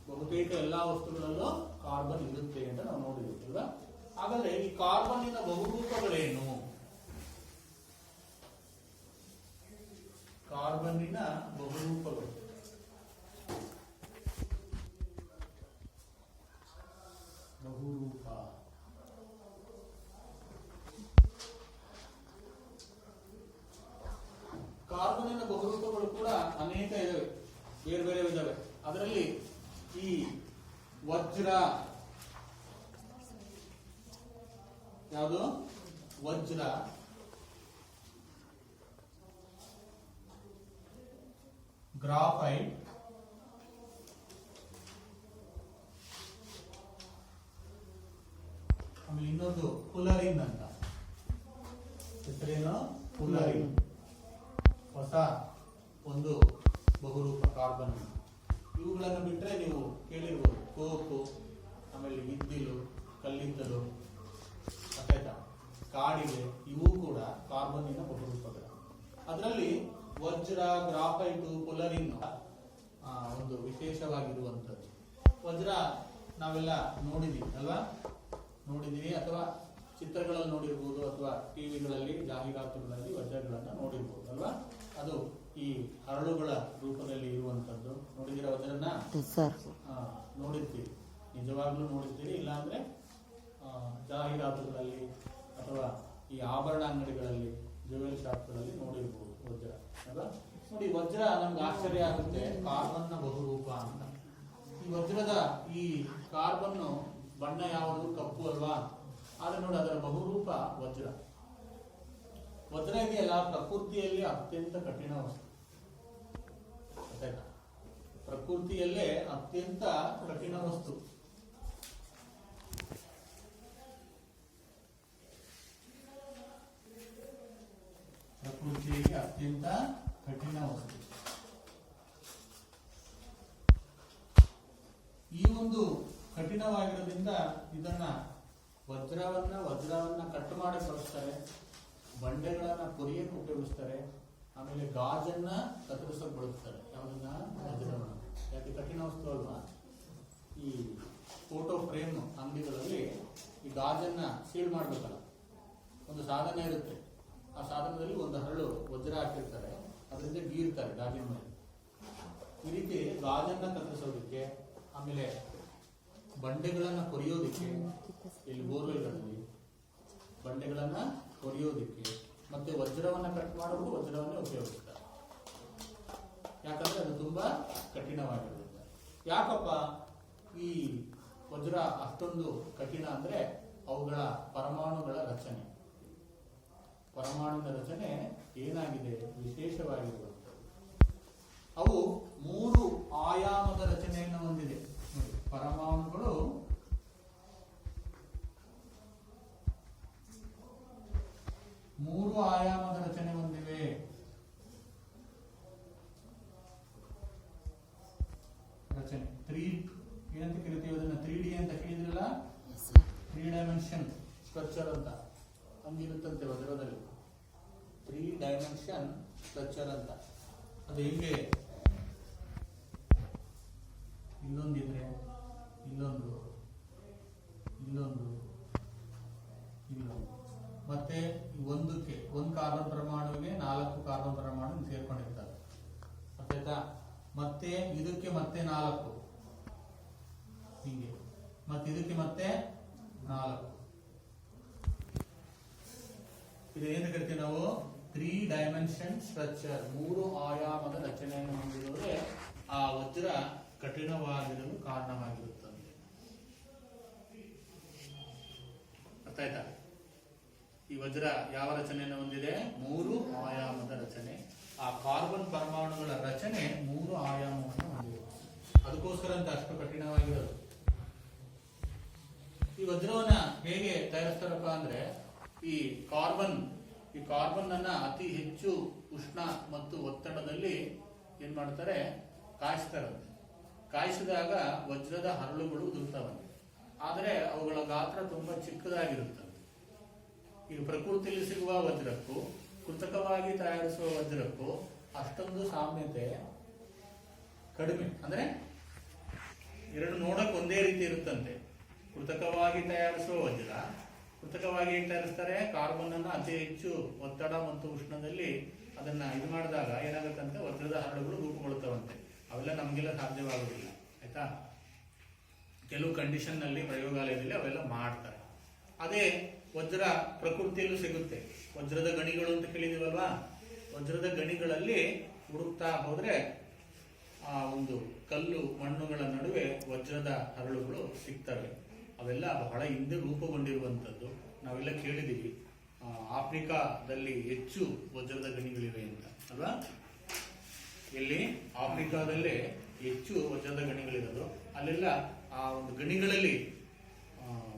ಬಹುತೇಕ ಎಲ್ಲಾ ವಸ್ತುಗಳಲ್ಲೂ ಕಾರ್ಬನ್ ಇರುತ್ತೆ ಅಂತ ನಾವು ನೋಡಿದ್ವಿ ಅಲ್ವಾ? ಹಾಗಾದ್ರೆ ಈ ಕಾರ್ಬನ್ನಿನ ಬಹುರೂಪಗಳೇನು? ಕಾರ್ಬನ್ನಿನ ಬಹುರೂಪಗಳು ಬಹುರೂಪ. ಕಾರ್ಬನ್ನಿನ ಬಹುರೂಪಗಳು ಕೂಡ ಅನೇಕ ಇದಾವೆ, ಬೇರೆ ಬೇರೆ ಇದಾವೆ. ಅದರಲ್ಲಿ ಈ ವಜ್ರ, ಯಾವುದು ವಜ್ರ, ಗ್ರಾಫೈಟ್, ಆಮೇಲೆ ಇನ್ನೊಂದು ಫುಲರಿನ್ ಅಂತ. ಹೆಸರೇನು? ಫುಲರಿನ್. ಹೊಸ ಒಂದು ಬಹುರೂಪ ಕಾರ್ಬನ್. ಇವುಗಳನ್ನು ಬಿಟ್ಟರೆ ನೀವು ಕೇಳಿರ್ಬೋದು ಕೋಕು, ಆಮೇಲೆ ಇದ್ದಿಲು, ಕಲ್ಲಿದ್ದಲು, ಆಯ್ತಾ, ಕಾಡಿಗೆ, ಇವು ಕೂಡ ಕಾರ್ಬನ್ನಿನ ಬಹುರೂಪಗಳು. ಅದರಲ್ಲಿ ವಜ್ರ, ಗ್ರಾಫೈಟು, ಫುಲರಿನ್ ಒಂದು ವಿಶೇಷವಾಗಿರುವಂಥದ್ದು. ವಜ್ರ ನಾವೆಲ್ಲ ನೋಡಿದೀವಿ ಅಲ್ವಾ? ನೋಡಿದೀವಿ ಅಥವಾ ಚಿತ್ರಗಳಲ್ಲಿ ನೋಡಿರ್ಬೋದು, ಅಥವಾ ಟಿವಿಗಳಲ್ಲಿ ಜಾಹೀರಾತುಗಳಲ್ಲಿ ವಜ್ರಗಳನ್ನ ನೋಡಿರ್ಬೋದು ಅಲ್ವಾ? ಅದು ಈ ಹರಳುಗಳ ರೂಪದಲ್ಲಿ ಇರುವಂತದ್ದು. ನೋಡಿದಿರ ವಜ್ರನ? ನೋಡಿರ್ತೀವಿ, ನಿಜವಾಗ್ಲೂ ನೋಡಿರ್ತೀವಿ. ಇಲ್ಲಾಂದ್ರೆ ಜಾಹೀರಾತುಗಳಲ್ಲಿ ಅಥವಾ ಈ ಆಭರಣ ಅಂಗಡಿಗಳಲ್ಲಿ, ಜ್ಯುವೆಲ್ ಶಾಪ್ಗಳಲ್ಲಿ ನೋಡಿರ್ಬೋದು ವಜ್ರ ಅಲ್ವಾ? ನೋಡಿ, ವಜ್ರ ನಮ್ಗೆ ಆಶ್ಚರ್ಯ ಆಗುತ್ತೆ, ಕಾರ್ಬನ್ನ ಬಹುರೂಪ ಅಂತ. ಈ ವಜ್ರದ ಈ ಕಾರ್ಬನ್ ಬಣ್ಣ ಯಾವುದು? ಕಪ್ಪು ಅಲ್ವಾ? ಆದ್ರೆ ನೋಡಿ, ಅದರ ಬಹುರೂಪ ವಜ್ರ. ವಜ್ರ ಇದೆಯಲ್ಲ, ಪ್ರಕೃತಿಯಲ್ಲಿ ಅತ್ಯಂತ ಕಠಿಣ ವಸ್ತು. ಪ್ರಕೃತಿಯಲ್ಲೇ ಅತ್ಯಂತ ಕಠಿಣ ವಸ್ತು. ಪ್ರಕೃತಿಯಲ್ಲಿ ಅತ್ಯಂತ ಕಠಿಣ ವಸ್ತು. ಈ ಒಂದು ಕಠಿಣವಾಗಿರೋದ್ರಿಂದ ಇದನ್ನ ವಜ್ರವನ್ನ ಕಟ್ ಮಾಡಿ ಬಳಸ್ತಾರೆ, ಬಂಡೆಗಳನ್ನ ಕೊರಿಯಕ್ಕೆ ಉಪಯೋಗಿಸ್ತಾರೆ, ಆಮೇಲೆ ಗಾಜನ್ನ ಕತ್ತರಿಸೋಕೆ ಬಳಸ್ತಾರೆ. ಯಾವುದನ್ನ? ವಜ್ರವನ್ನ. ಯಾಕೆ? ಕಠಿಣ ವಸ್ತು ಅಲ್ವಾ? ಈ ಫೋಟೋ ಫ್ರೇಮ್ ಅಂಗಡಿಗಳಲ್ಲಿ ಈ ಗಾಜನ್ನ ಸೀಲ್ ಮಾಡ್ಬೇಕಲ್ಲ, ಒಂದು ಸಾಧನ ಇರುತ್ತೆ. ಆ ಸಾಧನದಲ್ಲಿ ಒಂದು ಹರಳು ವಜ್ರ ಹಾಕಿರ್ತಾರೆ, ಅದರಿಂದ ಗೀರ್ತಾರೆ ಗಾಜಿನ ಮೇಲೆ. ಈ ರೀತಿ ಗಾಜನ್ನ ಕತ್ತರಿಸೋದಕ್ಕೆ, ಆಮೇಲೆ ಬಂಡೆಗಳನ್ನ ಕೊರಿಯೋದಿಕ್ಕೆ, ಇಲ್ಲಿ ಬೋರ್ವೆಲ್ಗಳಲ್ಲಿ ಬಂಡೆಗಳನ್ನ ಕೊರಿಯೋದಿಕ್ಕೆ, ಮತ್ತೆ ವಜ್ರವನ್ನ ಕಟ್ ಮಾಡೋದು ವಜ್ರವನ್ನೇ ಉಪಯೋಗಿಸ್ತಾರೆ. ಯಾಕಂದ್ರೆ ಅದು ತುಂಬಾ ಕಠಿಣವಾಗಿರುತ್ತೆ. ಯಾಕಪ್ಪ ಈ ವಜ್ರ ಅಷ್ಟೊಂದು ಕಠಿಣ ಅಂದ್ರೆ ಅವುಗಳ ಪರಮಾಣುಗಳ ರಚನೆ. ಪರಮಾಣುವಿನ ರಚನೆ ಏನಾಗಿದೆ? ವಿಶೇಷವಾಗಿರುವಂಥದ್ದು. ಅವು 3 ಆಯಾಮದ ರಚನೆಯನ್ನು ಹೊಂದಿದೆ. ಪರಮಾಣುಗಳು 3 ಆಯಾಮದ ರಚನೆ ಹೊಂದಿವೆ. ರಚನೆ 3 ಏನಂತ ಕರಿತೀವಿ ಅದನ್ನ? 3D ಅಂತ ಕೇಳಿದ್ರಲ್ಲ, 3 ಡೈಮೆನ್ಷನ್ ಸ್ಟ್ರಕ್ಚರ್ ಅಂತ ಹಂಗಿರುತ್ತಂತೆ ವಜ್ರದಲ್ಲಿ. 3 ಡೈಮೆನ್ಷನ್ ಸ್ಟ್ರಕ್ಚರ್ ಅಂತ. ಅದು ಹೆಂಗೆ? ಇಲ್ಲೊಂದಿದ್ರೆ ಇಲ್ಲೊಂದು, ಇಲ್ಲೊಂದು, ಇಲ್ಲೊಂದು, ಮತ್ತೆ ಒಂದಕ್ಕೆ ಒಂದು ಕಾರ್ಬನ್ ಪರಮಾಣುವಿಗೆ 4 ಕಾರ್ಬನ್ ಪರಮಾಣು ಸೇರ್ಕೊಂಡಿರ್ತಾರೆ. ಅರ್ಥಾಯ್ತಾ? ಮತ್ತೆ ಇದಕ್ಕೆ ಮತ್ತೆ 4 ಹೀಗೆ, ಮತ್ತೆ ಇದಕ್ಕೆ ಮತ್ತೆ 4. ಇದೇನು ಕರಿತೀವಿ ನಾವು? 3 ಡೈಮೆನ್ಷನ್ ಸ್ಟ್ರಕ್ಚರ್. 3 ಆಯಾಮದ ರಚನೆಯನ್ನು ಹೊಂದಿರೋದೇ ಆ ವಜ್ರ ಕಠಿಣವಾಗಿರಲು ಕಾರಣವಾಗಿರುತ್ತದೆ. ಅರ್ಥ ಆಯ್ತಾ? ಈ ವಜ್ರ ಯಾವ ರಚನೆಯನ್ನು ಹೊಂದಿದೆ? 3 ಆಯಾಮದ ರಚನೆ. ಆ ಕಾರ್ಬನ್ ಪರಮಾಣುಗಳ ರಚನೆ 3 ಆಯಾಮವನ್ನು ಹೊಂದಿದೆ. ಅದಕ್ಕೋಸ್ಕರ ಅಂತ ಅಷ್ಟು ಕಠಿಣವಾಗಿರೋದು. ಈ ವಜ್ರವನ್ನ ಹೇಗೆ ತಯಾರಿಸ್ತಾರಪ್ಪ ಅಂದ್ರೆ, ಈ ಕಾರ್ಬನ್ ಅನ್ನ ಅತಿ ಹೆಚ್ಚು ಉಷ್ಣ ಮತ್ತು ಒತ್ತಡದಲ್ಲಿ ಏನ್ ಮಾಡ್ತಾರೆ? ಕಾಯಿಸ್ತಾರಂತೆ. ಕಾಯಿಸಿದಾಗ ವಜ್ರದ ಹರಳುಗಳು ಉದುರ್ತಾವಂತೆ. ಆದರೆ ಅವುಗಳ ಗಾತ್ರ ತುಂಬಾ ಚಿಕ್ಕದಾಗಿರುತ್ತಂತೆ. ಈಗ ಪ್ರಕೃತಿಯಲ್ಲಿ ಸಿಗುವ ವಜ್ರಕ್ಕೂ ಕೃತಕವಾಗಿ ತಯಾರಿಸುವ ವಜ್ರಕ್ಕೂ ಅಷ್ಟೊಂದು ಸಾಮ್ಯತೆ ಕಡಿಮೆ. ಅಂದ್ರೆ ಎರಡು ನೋಡಕ್ ಒಂದೇ ರೀತಿ ಇರುತ್ತಂತೆ. ಕೃತಕವಾಗಿ ತಯಾರಿಸುವ ವಜ್ರ, ಕೃತಕವಾಗಿ ಹೇಗೆ ತಯಾರಿಸ್ತಾರೆ? ಕಾರ್ಬನ್ ಅನ್ನ ಅತಿ ಹೆಚ್ಚು ಒತ್ತಡ ಮತ್ತು ಉಷ್ಣದಲ್ಲಿ ಅದನ್ನ ಇದು ಮಾಡಿದಾಗ ಏನಾಗುತ್ತಂತೆ? ವಜ್ರದ ಹರಳುಗಳು ರೂಪುಗೊಳ್ತಾವಂತೆ. ಅವೆಲ್ಲ ನಮಗೆಲ್ಲ ಸಾಧ್ಯವಾಗುವುದಿಲ್ಲ, ಆಯ್ತಾ? ಕೆಲವು ಕಂಡೀಷನ್ ನಲ್ಲಿ ಪ್ರಯೋಗಾಲಯದಲ್ಲಿ ಅವೆಲ್ಲ ಮಾಡ್ತಾರೆ. ಅದೇ ವಜ್ರ ಪ್ರಕೃತಿಯಲ್ಲೂ ಸಿಗುತ್ತೆ. ವಜ್ರದ ಗಣಿಗಳು ಅಂತ ಕೇಳಿದೀವಲ್ವಾ? ವಜ್ರದ ಗಣಿಗಳಲ್ಲಿ ಹುಡುಕ್ತಾ ಹೋದ್ರೆ ಆ ಒಂದು ಕಲ್ಲು ಮಣ್ಣುಗಳ ನಡುವೆ ವಜ್ರದ ಹರಳುಗಳು ಸಿಗ್ತವೆ. ಅವೆಲ್ಲ ಬಹಳ ಹಿಂದೆ ರೂಪುಗೊಂಡಿರುವಂಥದ್ದು. ನಾವೆಲ್ಲ ಕೇಳಿದೀವಿ, ಆಫ್ರಿಕಾದಲ್ಲಿ ಹೆಚ್ಚು ವಜ್ರದ ಗಣಿಗಳಿವೆ ಅಂತ ಅಲ್ವಾ? ಎಲ್ಲಿ? ಆಫ್ರಿಕಾದಲ್ಲೇ ಹೆಚ್ಚು ವಜ್ರದ ಗಣಿಗಳಿರೋದು. ಅಲ್ಲೆಲ್ಲ ಆ ಒಂದು ಗಣಿಗಳಲ್ಲಿ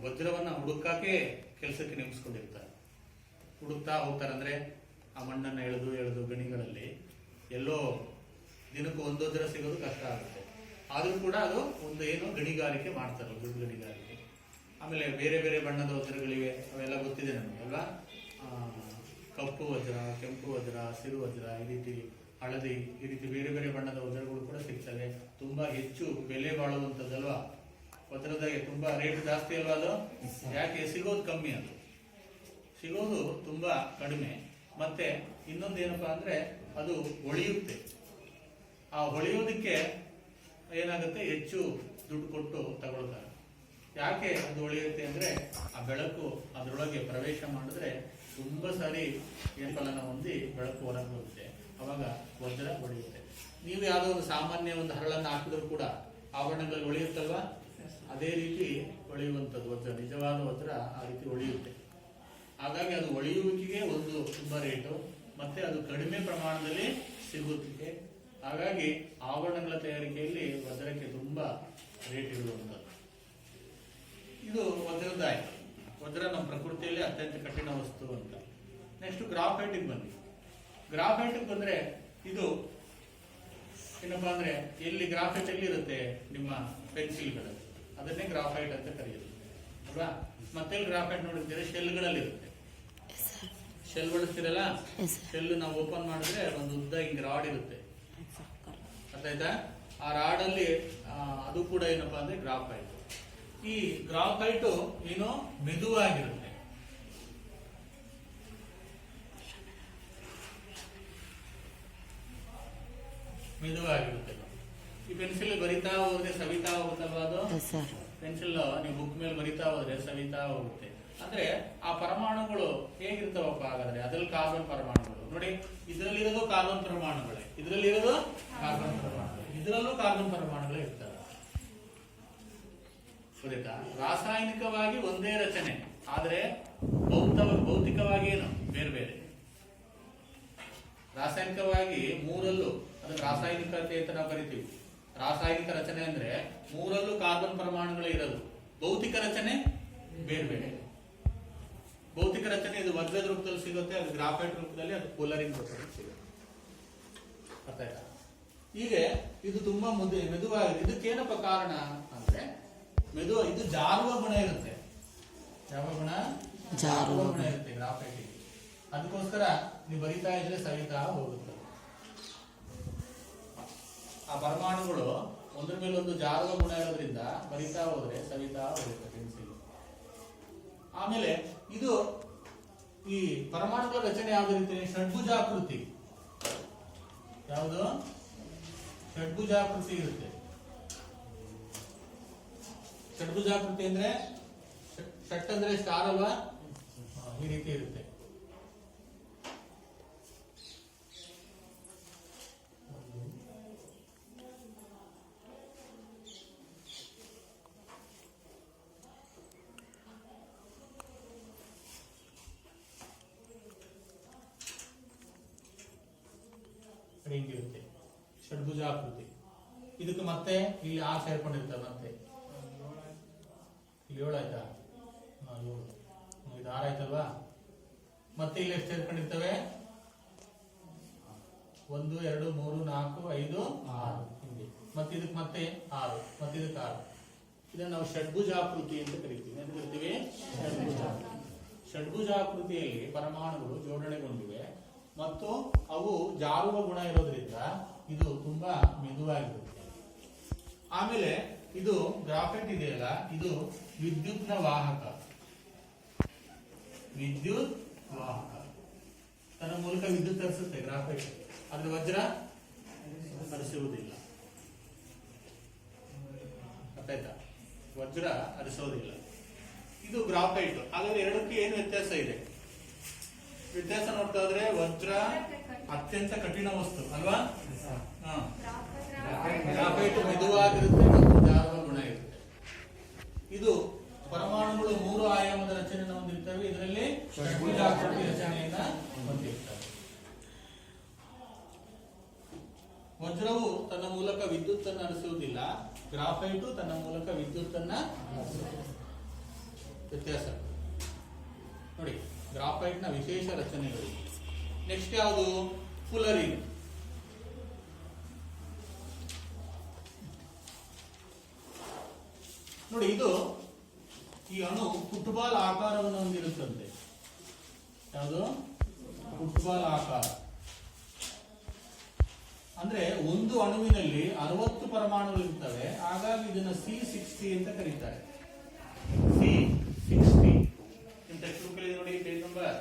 ವಜ್ರವನ್ನ ಹುಡುಕಾಕೆ ಕೆಲಸಕ್ಕೆ ನೇಮಿಸ್ಕೊಂಡಿರ್ತಾರೆ. ಹುಡುಕ್ತಾ ಹೋಗ್ತಾರೆ. ಅಂದ್ರೆ ಆ ಮಣ್ಣನ್ನು ಎಳೆದು ಗಣಿಗಳಲ್ಲಿ ಎಲ್ಲೋ ದಿನಕ್ಕೂ ಒಂದು ವಜ್ರ ಸಿಗೋದು ಕಷ್ಟ ಆಗುತ್ತೆ. ಆದ್ರೂ ಕೂಡ ಅದು ಒಂದು ಏನು ಗಣಿಗಾರಿಕೆ ಮಾಡ್ತಾರೆ, ದೊಡ್ಡ ಗಣಿಗಾರಿಕೆ. ಆಮೇಲೆ ಬೇರೆ ಬೇರೆ ಬಣ್ಣದ ವಜ್ರಗಳಿವೆ, ಅವೆಲ್ಲ ಗೊತ್ತಿದೆ ನಮಗೆ ಅಲ್ವಾ? ಕಪ್ಪು ವಜ್ರ, ಕೆಂಪು ವಜ್ರ, ಸಿರು ವಜ್ರ, ಈ ರೀತಿ ಹಳದಿ, ಈ ರೀತಿ ಬೇರೆ ಬೇರೆ ಬಣ್ಣದ ವಜ್ರಗಳು ಕೂಡ ಸಿಗ್ತವೆ. ತುಂಬಾ ಹೆಚ್ಚು ಬೆಲೆ ಬಾಳುವಂಥದ್ದಲ್ವಾ ವಜ್ರದ? ತುಂಬಾ ರೇಟ್ ಜಾಸ್ತಿ ಅಲ್ವಾ ಅದು? ಯಾಕೆ? ಸಿಗೋದು ಕಮ್ಮಿ, ಅದು ಸಿಗೋದು ತುಂಬಾ ಕಡಿಮೆ. ಮತ್ತೆ ಇನ್ನೊಂದು ಏನಪ್ಪಾ ಅಂದ್ರೆ ಅದು ಹೊಳೆಯುತ್ತೆ. ಆ ಹೊಳೆಯೋದಕ್ಕೆ ಏನಾಗುತ್ತೆ? ಹೆಚ್ಚು ದುಡ್ಡು ಕೊಟ್ಟು ತಗೊಳ್ತಾರೆ. ಯಾಕೆ ಅದು ಹೊಳೆಯುತ್ತೆ ಅಂದ್ರೆ ಆ ಬೆಳಕು ಅದರೊಳಗೆ ಪ್ರವೇಶ ಮಾಡಿದ್ರೆ ತುಂಬಾ ಸಾರಿ ಏರ್ಫಲನ ಹೊಂದಿ ಬೆಳಕು ಹೊರಗೆ ಬರುತ್ತೆ. ಅವಾಗ ವಜ್ರ ಹೊಳೆಯುತ್ತೆ. ನೀವು ಯಾವುದೋ ಒಂದು ಸಾಮಾನ್ಯ ಒಂದು ಹರಳನ್ನು ಹಾಕಿದ್ರು ಕೂಡ ಆವರಣಗಳಲ್ಲಿ ಹೊಳೆಯುತ್ತಲ್ವಾ? ಅದೇ ರೀತಿ ಹೊಳೆಯುವಂಥದ್ದು ವಜ್ರ. ನಿಜವಾದ ವಜ್ರ ಆ ರೀತಿ ಹೊಳೆಯುತ್ತೆ. ಹಾಗಾಗಿ ಅದು ಹೊಳೆಯುವಿಕೆಗೆ ಒಂದು ತುಂಬಾ ರೇಟು, ಮತ್ತೆ ಅದು ಕಡಿಮೆ ಪ್ರಮಾಣದಲ್ಲಿ ಸಿಗುತ್ತಿದೆ. ಹಾಗಾಗಿ ಆಭರಣಗಳ ತಯಾರಿಕೆಯಲ್ಲಿ ವಜ್ರಕ್ಕೆ ತುಂಬಾ ರೇಟ್ ಇರುವಂಥದ್ದು. ಇದು ವಜ್ರದ್ದಾಯ್ತು. ವಜ್ರ ನಮ್ಮ ಪ್ರಕೃತಿಯಲ್ಲಿ ಅತ್ಯಂತ ಕಠಿಣ ವಸ್ತು ಅಂತ. ನೆಕ್ಸ್ಟ್ ಗ್ರಾಫೈಟಿಗೆ ಬನ್ನಿ. ಗ್ರಾಫೈಟಿಗೆ ಬಂದ್ರೆ ಇದು ಏನಪ್ಪಾ ಅಂದ್ರೆ, ಎಲ್ಲಿ ಗ್ರಾಫೈಟ್ ಎಲ್ಲಿ ಇರುತ್ತೆ? ನಿಮ್ಮ ಪೆನ್ಸಿಲ್ಗಳಲ್ಲಿ. ಅದನ್ನೇ ಗ್ರಾಫೈಟ್ ಅಂತ ಕರೆಯೋದು ಅಲ್ವಾ? ಮತ್ತೆ ಗ್ರಾಫೈಟ್ ನೋಡಿರ್ತೀರ ಶೆಲ್ಗಳಲ್ಲಿ ಇರುತ್ತೆ. ಶೆಲ್ ಬಳಸ್ತಿರಲ್ಲ, ಶೆಲ್ ನಾವು ಓಪನ್ ಮಾಡಿದ್ರೆ ಒಂದು ಉದ್ದ ಹಿಂಗ್ ರಾಡ್ ಇರುತ್ತೆ, ಅರ್ಥಾಯ್ತಾ? ಆ ರಾಡಲ್ಲಿ ಅದು ಕೂಡ ಏನಪ್ಪಾ ಅಂದ್ರೆ ಗ್ರಾಫೈಟ್. ಈ ಗ್ರಾಫೈಟ್ ಏನೋ ಮೆದುವಾಗಿರುತ್ತೆ. ಮೆದುವಾಗಿರುತ್ತೆ. ಈ ಪೆನ್ಸಿಲ್ ಬರಿತಾ ಹೋದ್ರೆ ಸವಿತಾ ಹೋಗುತ್ತಲ್ವಾ? ಅದು ಪೆನ್ಸಿಲ್ ನೀವು ಬುಕ್ ಮೇಲೆ ಬರಿತಾ ಹೋದ್ರೆ ಸವಿತಾ ಹೋಗುತ್ತೆ. ಅಂದ್ರೆ ಆ ಪರಮಾಣುಗಳು ಹೇಗಿರ್ತಾವಪ್ಪ ಹಾಗಾದ್ರೆ? ಅದ್ರಲ್ಲಿ ಕಾರ್ಬನ್ ಪರಮಾಣುಗಳು ನೋಡಿ. ಇದರಲ್ಲಿರೋದು ಕಾರ್ಬನ್ ಪರಮಾಣುಗಳೇ, ಇದರಲ್ಲಿರೋದು ಕಾರ್ಬನ್ ಪರಮಾಣುಗಳು, ಇದರಲ್ಲೂ ಕಾರ್ಬನ್ ಪರಮಾಣುಗಳು ಇರ್ತವೆ. ಗೊತ್ತಾಯ್ತಾ? ರಾಸಾಯನಿಕವಾಗಿ ಒಂದೇ ರಚನೆ, ಆದ್ರೆ ಭೌತಿಕವಾಗಿ ಏನು ಬೇರೆ ಬೇರೆ. ರಾಸಾಯನಿಕವಾಗಿ ಮೂರಲ್ಲೂ, ಅದನ್ನ ರಾಸಾಯನಿಕತೆ ಅಂತ ನಾವು ಕರಿತೀವಿ. ರಾಸಾಯನಿಕ ರಚನೆ ಅಂದ್ರೆ ಮೂರಲ್ಲೂ ಕಾರ್ಬನ್ ಪರಮಾಣುಗಳು ಇರೋದು. ಭೌತಿಕ ರಚನೆ ಬೇರೆ ಬೇರೆ. ಭೌತಿಕ ರಚನೆ ಇದು ವಜ್ರದ ರೂಪದಲ್ಲಿ ಸಿಗುತ್ತೆ, ಅದು ಗ್ರಾಫೈಟ್ ರೂಪದಲ್ಲಿ, ಅದು ಪೋಲರಿನ್ ರೂಪದಲ್ಲಿ ಸಿಗುತ್ತೆ. ಅರ್ಥ ಆಯ್ತಾ? ಹೀಗೆ ಇದು ತುಂಬಾ ಮೆದುವಾಗಿದೆ. ಇದಕ್ಕೇನಪ್ಪ ಕಾರಣ ಅಂದ್ರೆ ಇದು ಜಾರುವ ಗುಣ ಇರುತ್ತೆ. ಯಾವ ಗುಣ? ಜಾರುವ ಗುಣ ಇರುತ್ತೆ ಗ್ರಾಫೈಟ್. ಅದಕ್ಕೋಸ್ಕರ ನೀವು ಬರಿತಾ ಇದ್ರೆ ಸವಿತಾ ಹೋಗುತ್ತೆ. ಆ ಪರಮಾಣುಗಳು ಒಂದ್ರ ಮೇಲೆ ಒಂದು ಜಾರುವ ಗುಣ ಇರೋದ್ರಿಂದ ಬರಿತಾ ಹೋದ್ರೆ ಸವಿತಾ ಹೋಗುತ್ತೆ ಪೆನ್ಸಿಲ್. ಆಮೇಲೆ ಇದು ಈ ಪರಮಾಣುಗಳ ರಚನೆ ಯಾವ್ದು ರೀತಿ? ಷಡ್ಭುಜಾಕೃತಿ. ಯಾವುದು? ಷಡ್ಭುಜಾಕೃತಿ ಇರುತ್ತೆ. ಷಡ್ಭುಜಾಕೃತಿ ಅಂದ್ರೆ ಷಟ್ ಅಂದ್ರೆ ಸ್ಟಾರ್ ಅಲ್ವಾ? ಈ ರೀತಿ ಇರುತ್ತೆ. ಹಿಂಗಿರುತ್ತೆ ಷಡ್ಭುಜಾಕೃತಿ. ಇದಕ್ಕೆ ಮತ್ತೆ ಇಲ್ಲಿ 6 ಸೇರ್ಕೊಂಡಿರ್ತವೆ. ಮತ್ತೆ ಇಲ್ಲಿ 7 ಆಯ್ತಾ? 7 ಇದು 6 ಆಯ್ತಲ್ವಾ? ಮತ್ತೆ ಇಲ್ಲಿ ಎಷ್ಟು ಸೇರ್ಕೊಂಡಿರ್ತವೆ? 1 2 3 4 5 6 ಹಿಂಗೆ. ಮತ್ತೆ ಇದಕ್ಕೆ ಮತ್ತೆ 6, ಮತ್ತೆ ಇದಕ್ಕೆ 6. ಇದನ್ನು ನಾವು ಷಡ್ಭುಜಾಕೃತಿ ಅಂತ ಕರಿತೀವಿ. ಅಂತ ಕರಿತೀವಿ ಷಡ್ಭುಜಾಕೃತಿಯಲ್ಲಿ ಪರಮಾಣುಗಳು ಜೋಡಣೆಗೊಂಡಿವೆ ಮತ್ತು ಅವು ಜಾರುವ ಗುಣ ಇರೋದ್ರಿಂದ ಇದು ತುಂಬಾ ಮೆದುವಾಗಿರುತ್ತೆ. ಆಮೇಲೆ ಇದು ಗ್ರಾಫೈಟ್ ಇದೆಯಲ್ಲ, ಇದು ವಿದ್ಯುತ್ನ ವಾಹಕ. ವಿದ್ಯುತ್ ವಾಹಕ ತನ್ನ ಮೂಲಕ ವಿದ್ಯುತ್ ಹರಿಸುತ್ತೆ ಗ್ರಾಫೈಟ್. ಆದ್ರೆ ವಜ್ರ ಹರಿಸುವುದಿಲ್ಲ. ಗೊತ್ತಾಯ್ತಾ? ವಜ್ರ ಹರಿಸೋದಿಲ್ಲ. ಇದು ಗ್ರಾಫೈಟ್. ಹಾಗಾದ್ರೆ ಎರಡಕ್ಕೆ ಏನು ವ್ಯತ್ಯಾಸ ಇದೆ? ವ್ಯತ್ಯಾಸ ನೋಡ್ತಾ ಹೋದ್ರೆ ವಜ್ರ ಅತ್ಯಂತ ಕಠಿಣ ವಸ್ತು ಅಲ್ವಾ? ಗ್ರಾಫೈಟ್ ಮೆದುವಾಗಿರುತ್ತೆ ಮತ್ತು ಜಾರುವ ಗುಣ ಇರುತ್ತೆ. ಇದು ಪರಮಾಣುಗಳು 3 ಆಯಾಮದ ರಚನೆಯನ್ನು ಹೊಂದಿರ್ತವೆ. ಇದರಲ್ಲಿ ಷಡ್ಭುಜಾಕೃತಿ ರಚನೆಯನ್ನ ಹೊಂದಿರ್ತವೆ. ವಜ್ರವು ತನ್ನ ಮೂಲಕ ವಿದ್ಯುತ್ ಅನ್ನು ಹರಿಸುವುದಿಲ್ಲ. ಗ್ರಾಫೈಟ್ ತನ್ನ ಮೂಲಕ ವಿದ್ಯುತ್ ಅನ್ನ ವ್ಯತ್ಯಾಸ ನೋಡಿ. ಗ್ರಾಫೈಟ್ ನ ವಿಶೇಷ ರಚನೆಗಳು. ನೆಕ್ಸ್ಟ್ ಯಾವುದು? ಫುಲರಿನ್. ನೋಡಿ, ಇದು ಈ ಅಣು ಫುಟ್ಬಾಲ್ ಆಕಾರವನ್ನು ಹೊಂದಿರುತ್ತಂತೆ. ಯಾವುದು? ಫುಟ್ಬಾಲ್ ಆಕಾರ. ಅಂದ್ರೆ ಒಂದು ಅಣುವಿನಲ್ಲಿ 60 ಪರಮಾಣುಗಳು ಇರ್ತವೆ. ಹಾಗಾಗಿ ಇದನ್ನ C60 ಅಂತ ಕರೀತಾರೆ. C60 ಟೆಕ್ಸ್ಟ್ ಬುಕ್ ಅಲ್ಲಿ ನೋಡಿ, ಪೇಜ್ ನಂಬರ್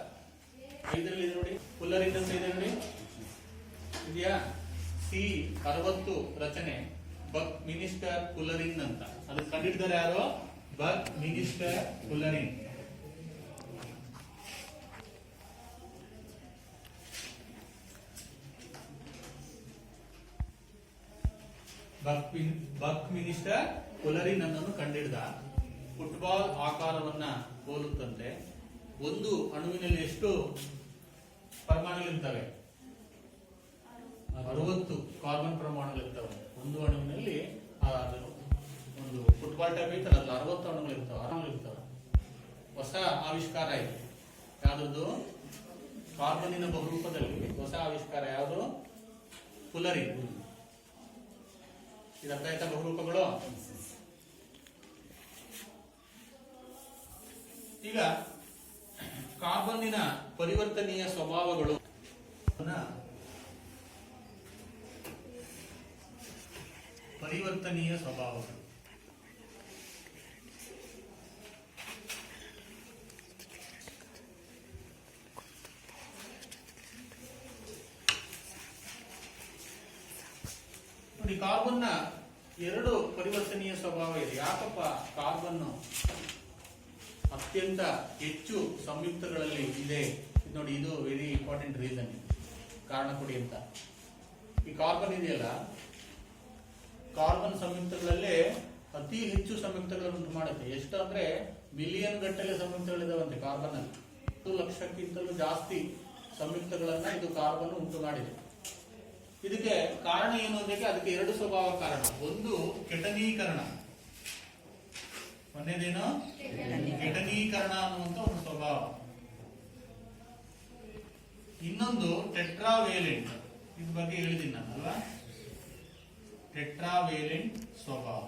5 ನೋಡಿ. ಫುಲರಿನ್ ಅಂತ ಇದೆ ನೋಡಿ, ಇದೆಯಾ? C60 ರಚನೆ ಬಕ್ ಮಿನಿಸ್ಟರ್ ಫುಲರಿನ್ ಅಂತ. ಅದು ಕಂಡಿಡಿದರೆ ಯಾರು? ಬಕ್ ಮಿನಿಸ್ಟರ್ ಫುಲರಿನ್. ಬಕ್ ಮಿನಿಸ್ಟರ್ ಫುಲರಿನ್ ಅನ್ನು ಕಂಡಿಡಿದ. ಫುಟ್ಬಾಲ್ ಆಕಾರವನ್ನ ಹೋಲುತ್ತಂತೆ. ಒಂದು ಅಣುವಿನಲ್ಲಿ ಎಷ್ಟು ಪರಮಾಣುಗಳಿರ್ತವೆ? 60 ಕಾರ್ಬನ್ ಪರಮಾಣುಗಳಿರ್ತವೆ ಒಂದು ಅಣುವಿನಲ್ಲಿ. ಒಂದು ಫುಟ್ಬಾಲ್ ಟೈಪ್ ಐತಲ್ಲ, ಅದ್ರಲ್ಲಿ 60 ಅಣುಗಳಿರ್ತವೆ. ಹೊಸ ಆವಿಷ್ಕಾರ ಇದೆ. ಯಾವ್ದು? ಕಾರ್ಬನ್ನಿನ ಬಹುರೂಪದಲ್ಲಿ ಹೊಸ ಆವಿಷ್ಕಾರ ಯಾವುದು? ಫುಲರಿನ್. ಇದರ್ಥ ಆಯ್ತಾ ಬಹುರೂಪಗಳು? ಈಗ ಕಾರ್ಬನ್ನಿನ ಪರಿವರ್ತನೀಯ ಸ್ವಭಾವಗಳು. ಪರಿವರ್ತನೀಯ ಸ್ವಭಾವಗಳು ನೋಡಿ. ಕಾರ್ಬನ್ನ 2 ಪರಿವರ್ತನೀಯ ಸ್ವಭಾವ ಇದೆ. ಯಾಕಪ್ಪ ಕಾರ್ಬನ್ ಅತ್ಯಂತ ಹೆಚ್ಚು ಸಂಯುಕ್ತಗಳಲ್ಲಿ ಇದೆ? ನೋಡಿ, ಇದು ವೆರಿ ಇಂಪಾರ್ಟೆಂಟ್ ರೀಸನ್. ಕಾರಣ ಕೊಡಿ ಅಂತ. ಈ ಕಾರ್ಬನ್ ಇದೆಯಲ್ಲ, ಕಾರ್ಬನ್ ಸಂಯುಕ್ತಗಳಲ್ಲೇ ಅತಿ ಹೆಚ್ಚು ಸಂಯುಕ್ತಗಳನ್ನು ಉಂಟು ಮಾಡುತ್ತೆ. ಎಷ್ಟು ಅಂದ್ರೆ ಮಿಲಿಯನ್ ಗಟ್ಟಲೆ ಸಂಯುಕ್ತಗಳಿದಾವಂತೆ ಕಾರ್ಬನ್ ಅಲ್ಲಿ. 1 ಲಕ್ಷಕ್ಕಿಂತಲೂ ಜಾಸ್ತಿ ಸಂಯುಕ್ತಗಳನ್ನ ಇದು ಕಾರ್ಬನ್ ಉಂಟು ಮಾಡಿದೆ. ಇದಕ್ಕೆ ಕಾರಣ ಏನು ಅಂದ್ರೆ ಅದಕ್ಕೆ 2 ಸ್ವಭಾವ ಕಾರಣ. ಒಂದು ಕೆಟನೀಕರಣ. ಒಂದೇದೇನು? ಕೆಟನೀಕರಣ ಅನ್ನುವಂತ ಒಂದು ಸ್ವಭಾವ. ಇನ್ನೊಂದು ಟೆಟ್ರಾವೇಲೆಂಟ್. ಇದ್ರ ಬಗ್ಗೆ ಹೇಳಿದ್ದೀನಿ ನಾನು ಅಲ್ವಾ? ಟೆಟ್ರಾವೇಲೆಂಟ್ ಸ್ವಭಾವ.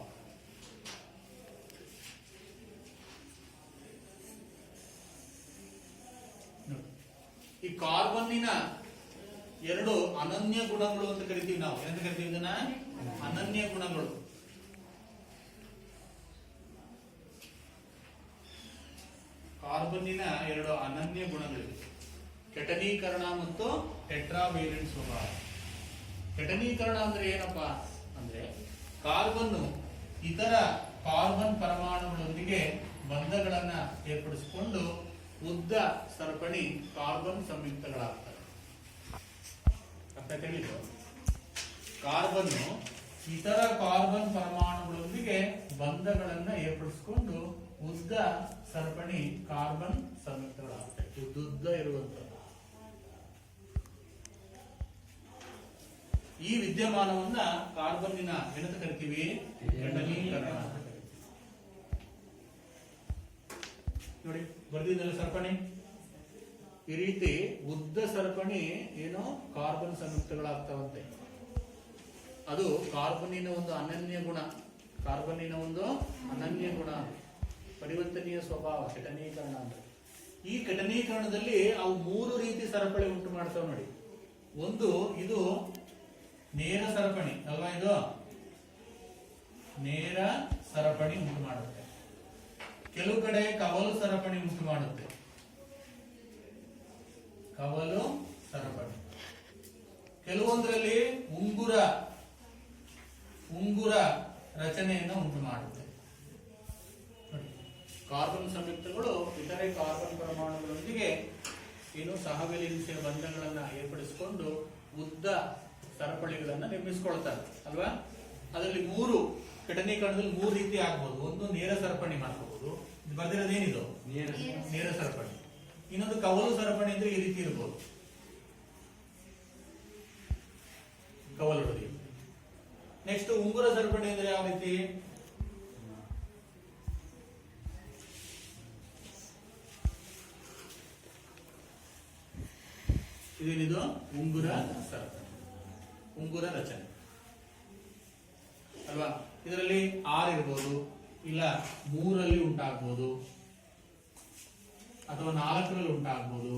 ಈ ಕಾರ್ಬನ್ನಿನ 2 ಅನನ್ಯ ಗುಣಗಳು ಅಂತ ಕರಿತೀವಿ ನಾವು. ಏನಂತ ಕರಿತೀವಿ ಇದನ್ನ? ಅನನ್ಯ ಗುಣಗಳು. ಕಾರ್ಬನ್ನಿನ 2 ಅನನ್ಯ ಗುಣಗಳಿವೆ. ಕೆಟನೀಕರಣ ಮತ್ತು ಟೆಟ್ರಾವೇಲೆಂಟ್ ಸ್ವಭಾವ. ಕೆಟನೀಕರಣ ಅಂದ್ರೆ ಏನಪ್ಪಾ ಅಂದ್ರೆ ಕಾರ್ಬನ್ ಇತರ ಕಾರ್ಬನ್ ಪರಮಾಣುಗಳೊಂದಿಗೆ ಬಂಧಗಳನ್ನ ಏರ್ಪಡಿಸಿಕೊಂಡು ಉದ್ದ ಸರಪಣಿ ಕಾರ್ಬನ್ ಸಂಯುಕ್ತಗಳಾಗ್ತವೆ. ಅರ್ಥ ತಿಳಿದು? ಕಾರ್ಬನ್ ಇತರ ಕಾರ್ಬನ್ ಪರಮಾಣುಗಳೊಂದಿಗೆ ಬಂಧಗಳನ್ನ ಏರ್ಪಡಿಸಿಕೊಂಡು ಉದ್ದ ಸರಪಣಿ ಕಾರ್ಬನ್ ಸಂಯುಕ್ತಗಳಾಗ್ತವೆ. ಉದ್ದ ಇರುವಂತಹ ಈ ವಿದ್ಯಮಾನವನ್ನ ಕಾರ್ಬನ್ನಿನ ಏನಂತ ಕರಿತೀವಿ? ಘಟನೀಕರಣ ಅಂತ ಕರಿತೀವಿ. ನೋಡಿ ಬರ್ದಿದ್ದಲ್ಲ ಸರಪಣಿ. ಈ ರೀತಿ ಉದ್ದ ಸರಪಣಿ ಏನೋ ಕಾರ್ಬನ್ ಸಂಯುಕ್ತಗಳಾಗ್ತಾವಂತೆ. ಅದು ಕಾರ್ಬನ್ನಿನ ಒಂದು ಅನನ್ಯ ಗುಣ, ಕಾರ್ಬನ್ನಿನ ಒಂದು ಅನನ್ಯ ಗುಣ, ಪರಿವರ್ತನೀಯ ಸ್ವಭಾವ, ಘಟನೀಕರಣ ಅಂದ್ರೆ. ಈ ಘಟನೀಕರಣದಲ್ಲಿ ಅವು 3 ರೀತಿ ಸರಪಳಿ ಉಂಟು ಮಾಡ್ತಾವ ನೋಡಿ. ಒಂದು ಇದು ನೇರ ಸರಪಣಿ ಅಲ್ವಾ? ಇದು ನೇರ ಸರಪಣಿ ಉಂಟು ಮಾಡುತ್ತೆ. ಕೆಲವು ಕಡೆ ಕವಲು ಸರಪಣಿ ಉಂಟು ಮಾಡುತ್ತೆ. ಕವಲು ಸರಪಣಿ. ಕೆಲವೊಂದರಲ್ಲಿ ಉಂಗುರ ರಚನೆಯನ್ನು ಉಂಟು ಮಾಡುತ್ತೆ. ಕಾರ್ಬನ್ ಸಂಯುಕ್ತಗಳು ಇತರೆ ಕಾರ್ಬನ್ ಪರಮಾಣುಗಳೊಂದಿಗೆ ಏನು ಸಹವಿಲೀನತೆಯ ಬಂಧಗಳನ್ನ ಏರ್ಪಡಿಸಿಕೊಂಡು ಉದ್ದ ಸರಪಳಿಗಳನ್ನ ನಿರ್ಮಿಸಿಕೊಳ್ತಾರೆ ಅಲ್ವಾ? ಅದರಲ್ಲಿ 3 ಘಟನೀಕರಣದಲ್ಲಿ 3 ರೀತಿ ಆಗ್ಬಹುದು. ಒಂದು ನೇರ ಸರಪಣಿ ಮಾಡ್ಕೋಬಹುದು, ಬರ್ದಿರೋದೇನಿದು ನೇರ ಸರಪಣಿ. ಇನ್ನೊಂದು ಕವಲು ಸರಪಣಿ ಅಂದ್ರೆ ಈ ರೀತಿ ಇರಬಹುದು, ಕವಲು ಹೊಡೆಯುತ್ತೆ. ನೆಕ್ಸ್ಟ್ ಉಂಗುರ ಸರಪಣಿ ಅಂದ್ರೆ ಯಾವ ರೀತಿ? ಇದೇನಿದು ಉಂಗುರ ಸರಪಣಿ, ಉಂಗುರ ರಚನೆ ಅಲ್ವಾ? ಇದರಲ್ಲಿ 6 ಇರ್ಬೋದು, ಇಲ್ಲ 3ರಲ್ಲಿ ಉಂಟಾಗ್ಬೋದು, ಅಥವಾ 4ರಲ್ಲಿ ಉಂಟಾಗ್ಬೋದು,